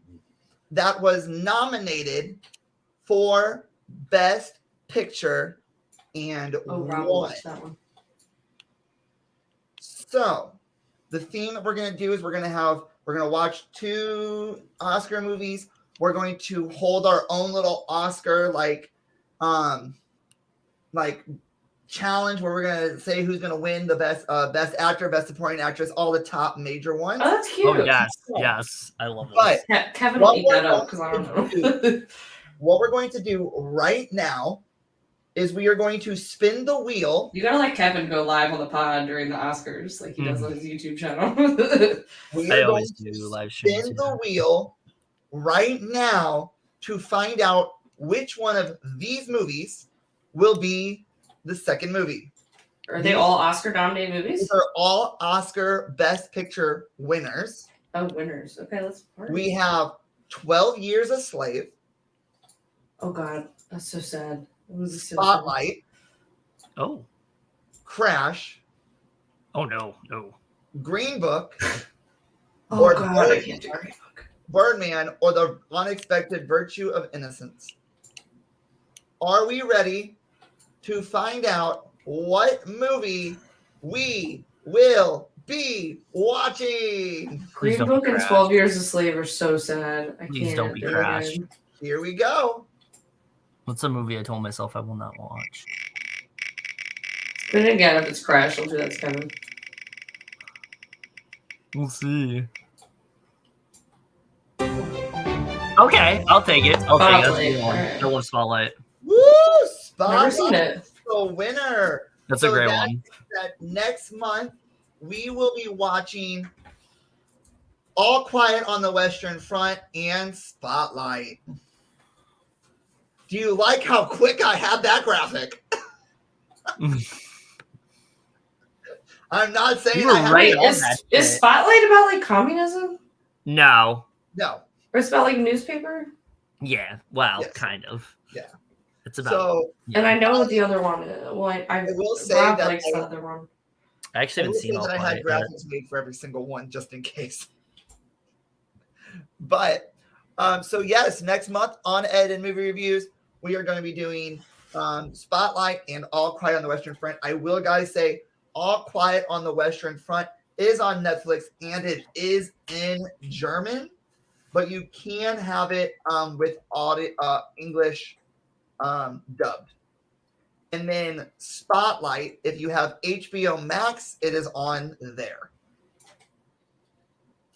[SPEAKER 1] that was nominated for Best Picture and won.
[SPEAKER 3] That one.
[SPEAKER 1] So the theme that we're going to do is we're going to watch 2 Oscar movies. We're going to hold our own little Oscar challenge where we're going to say who's going to win the best actor, best supporting actress, all the top major ones.
[SPEAKER 3] Oh, that's cute.
[SPEAKER 2] Oh yes, I love
[SPEAKER 1] But
[SPEAKER 2] it.
[SPEAKER 3] Kevin will eat that up because I don't know.
[SPEAKER 1] What we're going to do right now is we are going to spin the wheel.
[SPEAKER 3] You gotta let Kevin go live on the pod during the Oscars, like he does on his YouTube channel.
[SPEAKER 2] I always do live streams.
[SPEAKER 1] Spin the wheel right now to find out which one of these movies will be the second movie.
[SPEAKER 3] Are they all Oscar-nominated movies?
[SPEAKER 1] These are all Oscar Best Picture winners.
[SPEAKER 3] Oh, winners. Okay, let's party.
[SPEAKER 1] We have 12 Years a Slave.
[SPEAKER 3] Oh God, that's so sad.
[SPEAKER 1] Spotlight.
[SPEAKER 2] Oh.
[SPEAKER 1] Crash.
[SPEAKER 2] Oh no.
[SPEAKER 1] Green Book.
[SPEAKER 3] Oh
[SPEAKER 1] or
[SPEAKER 3] God, I can't do Green Book.
[SPEAKER 1] Birdman or The Unexpected Virtue of Innocence. Are we ready to find out what movie we will be watching.
[SPEAKER 2] Please
[SPEAKER 3] Green
[SPEAKER 2] don't
[SPEAKER 3] Book and
[SPEAKER 2] crash.
[SPEAKER 3] 12 Years a Slave are so sad. I
[SPEAKER 2] Please
[SPEAKER 3] can't
[SPEAKER 2] don't be
[SPEAKER 3] do it
[SPEAKER 2] Crash.
[SPEAKER 3] again.
[SPEAKER 1] Here we go.
[SPEAKER 2] What's a movie I told myself I will not watch?
[SPEAKER 3] But again, if it's Crash, I'll do that to Kevin.
[SPEAKER 2] We'll see. Okay, I'll take it. I'll take it. That's a good one. I love Spotlight.
[SPEAKER 1] Woo!
[SPEAKER 3] Never seen
[SPEAKER 1] Spotlight
[SPEAKER 3] it.
[SPEAKER 1] the winner.
[SPEAKER 2] That's a great one.
[SPEAKER 1] That next month we will be watching All Quiet on the Western Front and Spotlight. Do you like how quick I had that graphic? I'm not saying
[SPEAKER 2] You were
[SPEAKER 1] I have
[SPEAKER 2] right
[SPEAKER 1] it.
[SPEAKER 2] on
[SPEAKER 3] Is
[SPEAKER 2] that shit.
[SPEAKER 3] Spotlight about like communism?
[SPEAKER 2] No.
[SPEAKER 1] No.
[SPEAKER 3] Or it's about like newspaper?
[SPEAKER 2] Yeah. Well,
[SPEAKER 1] Yes.
[SPEAKER 2] kind of.
[SPEAKER 1] Yeah.
[SPEAKER 2] It's about.
[SPEAKER 1] So
[SPEAKER 3] And I know what the other one is. Well, I
[SPEAKER 1] will say
[SPEAKER 3] Rob
[SPEAKER 1] that
[SPEAKER 3] likes the other one.
[SPEAKER 2] I actually
[SPEAKER 1] I will
[SPEAKER 2] haven't
[SPEAKER 1] say
[SPEAKER 2] seen All
[SPEAKER 1] that I had
[SPEAKER 2] Quiet yet.
[SPEAKER 1] graphics made for every single one just in case. But so yes, next month on Edited Movie Reviews, we are going to be doing Spotlight and All Quiet on the Western Front. I will, guys, say All Quiet on the Western Front is on Netflix and it is in German, but you can have it with audio, English dubbed. And then Spotlight, if you have HBO Max, it is on there.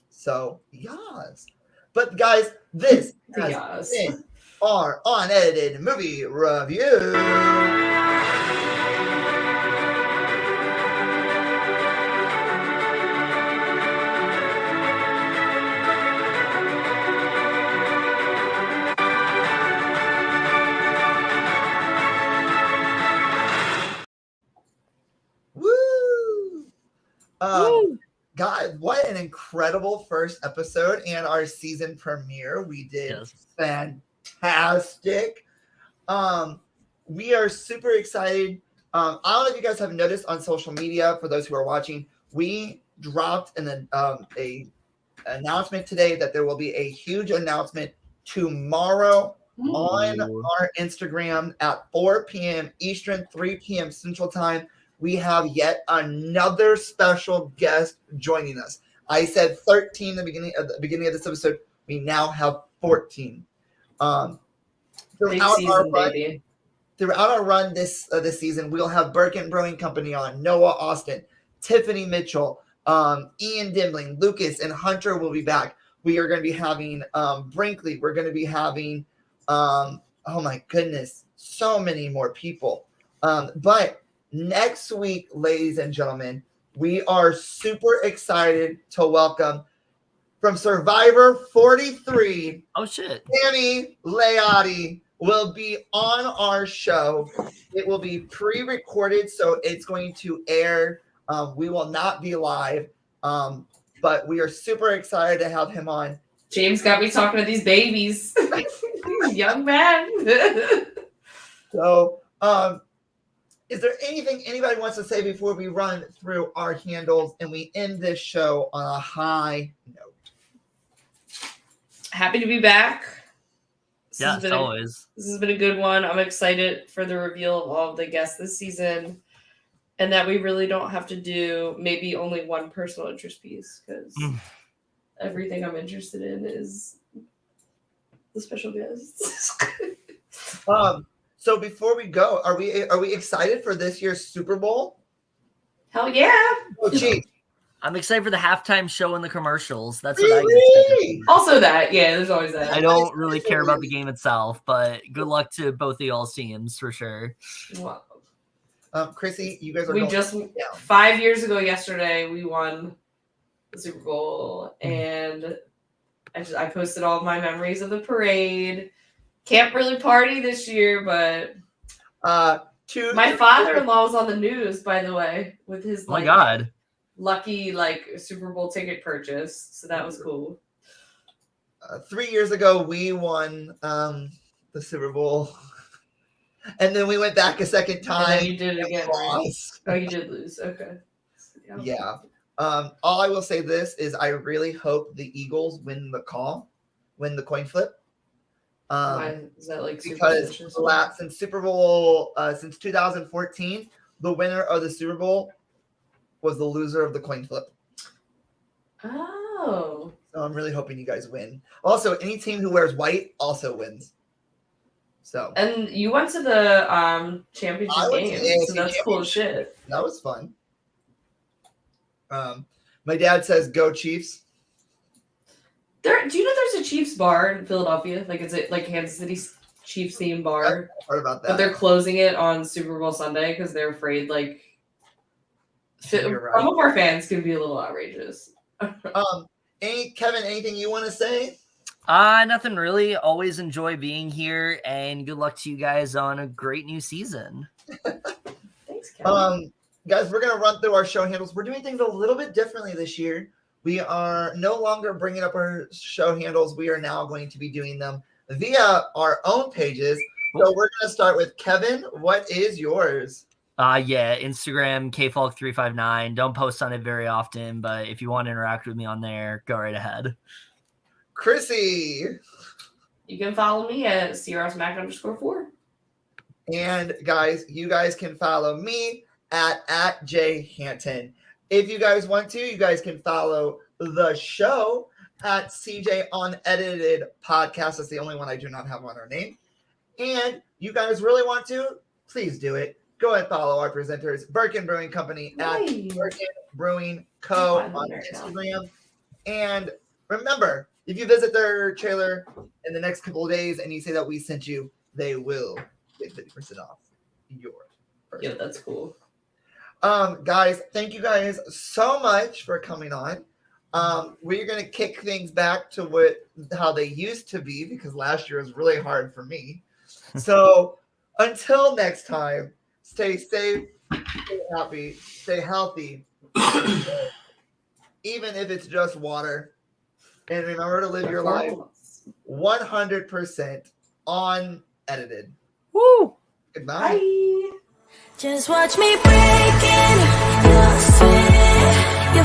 [SPEAKER 1] So, yes. But guys, this has
[SPEAKER 3] Yes.
[SPEAKER 1] been our Unedited Movie Review. Woo! God, what an incredible first episode and our season premiere. We did fantastic. We are super excited. I don't know if you guys have noticed on social media, for those who are watching, we dropped an announcement today that there will be a huge announcement tomorrow on our Instagram at 4 p.m. Eastern, 3 p.m. Central Time. We have yet another special guest joining us. I said 13 at the beginning of this episode. We now have 14. Throughout our run this season, we'll have Birkin Brewing Company on, Noah Austin, Tiffany Mitchell, Ian Dimling, Lucas, and Hunter will be back. We are going to be having Brinkley. We're going to be having, oh my goodness, so many more people. But next week, ladies and gentlemen, we are super excited to welcome from Survivor 43.
[SPEAKER 2] Oh shit!
[SPEAKER 1] Tammy Leotti will be on our show. It will be pre-recorded, so it's going to air. We will not be live, but we are super excited to have him on.
[SPEAKER 3] James got me talking to these babies. Young man.
[SPEAKER 1] So, is there anything anybody wants to say before we run through our handles and we end this show on a high note?
[SPEAKER 3] Happy to be back.
[SPEAKER 2] Yes, always.
[SPEAKER 3] This has been a good one. I'm excited for the reveal of all of the guests this season, and that we really don't have to do maybe only one personal interest piece, because everything I'm interested in is the special guests.
[SPEAKER 1] So before we go, are we excited for this year's Super Bowl?
[SPEAKER 3] Hell yeah!
[SPEAKER 1] Oh, geez.
[SPEAKER 2] I'm excited for the halftime show and the commercials. That's
[SPEAKER 1] what
[SPEAKER 2] I get.
[SPEAKER 3] Also that, yeah, there's always that.
[SPEAKER 2] I don't really care about the game itself, but good luck to both of y'all's teams for sure.
[SPEAKER 3] Wow.
[SPEAKER 1] Chrissy, you guys are.
[SPEAKER 3] We just 5 years ago yesterday we won the Super Bowl, and I posted all of my memories of the parade. Can't really party this year, but my father-in-law was on the news, by the way, with his
[SPEAKER 2] my God,
[SPEAKER 3] lucky Super Bowl ticket purchase. So that was cool.
[SPEAKER 1] 3 years ago, we won the Super Bowl, and then we went back a second time.
[SPEAKER 3] And then you did it again. Right? Oh, you did lose. Okay.
[SPEAKER 1] Yeah. All I will say this is I really hope the Eagles win the coin flip.
[SPEAKER 3] Why is that
[SPEAKER 1] because since Super Bowl since 2014, the winner of the Super Bowl was the loser of the coin flip.
[SPEAKER 3] Oh.
[SPEAKER 1] So I'm really hoping you guys win. Also, any team who wears white also wins. So.
[SPEAKER 3] And you went to the championship game, so that's cool as shit.
[SPEAKER 1] That was fun. My dad says, "Go Chiefs."
[SPEAKER 3] Do you know there's a Chiefs bar in Philadelphia? Like, it's like Kansas City Chiefs theme bar.
[SPEAKER 1] I've heard about that.
[SPEAKER 3] But they're closing it on Super Bowl Sunday because they're afraid some of our fans can be a little outrageous.
[SPEAKER 1] Kevin, anything you want to say?
[SPEAKER 2] Nothing really. Always enjoy being here, and good luck to you guys on a great new season.
[SPEAKER 3] Thanks, Kevin.
[SPEAKER 1] Guys, we're gonna run through our show handles. We're doing things a little bit differently this year. We are no longer bringing up our show handles. We are now going to be doing them via our own pages. So we're gonna start with Kevin. What is yours?
[SPEAKER 2] Yeah, Instagram, kfalk359. Don't post on it very often, but if you want to interact with me on there, go right ahead.
[SPEAKER 1] Chrissy.
[SPEAKER 3] You can follow me at CRSMac_4.
[SPEAKER 1] And guys, you guys can follow me at @JHanton. If you guys want to, you guys can follow the show at CJ Unedited Podcast. That's the only one I do not have on our name. And you guys really want to, please do it. Go ahead and follow our presenters, Birkin Brewing Company at Birkin Brewing Co. on Instagram. And remember, if you visit their trailer in the next couple of days and you say that we sent you, they will get 50% off your first.
[SPEAKER 3] Yeah, that's cool.
[SPEAKER 1] Guys, thank you guys so much for coming on. We're gonna kick things back to how they used to be because last year was really hard for me. So until next time, stay safe, stay happy, stay healthy, even if it's just water. And remember to live your life 100% unedited.
[SPEAKER 2] Woo!
[SPEAKER 1] Good night.
[SPEAKER 3] Bye.
[SPEAKER 14] Just watch me breaking your sweat.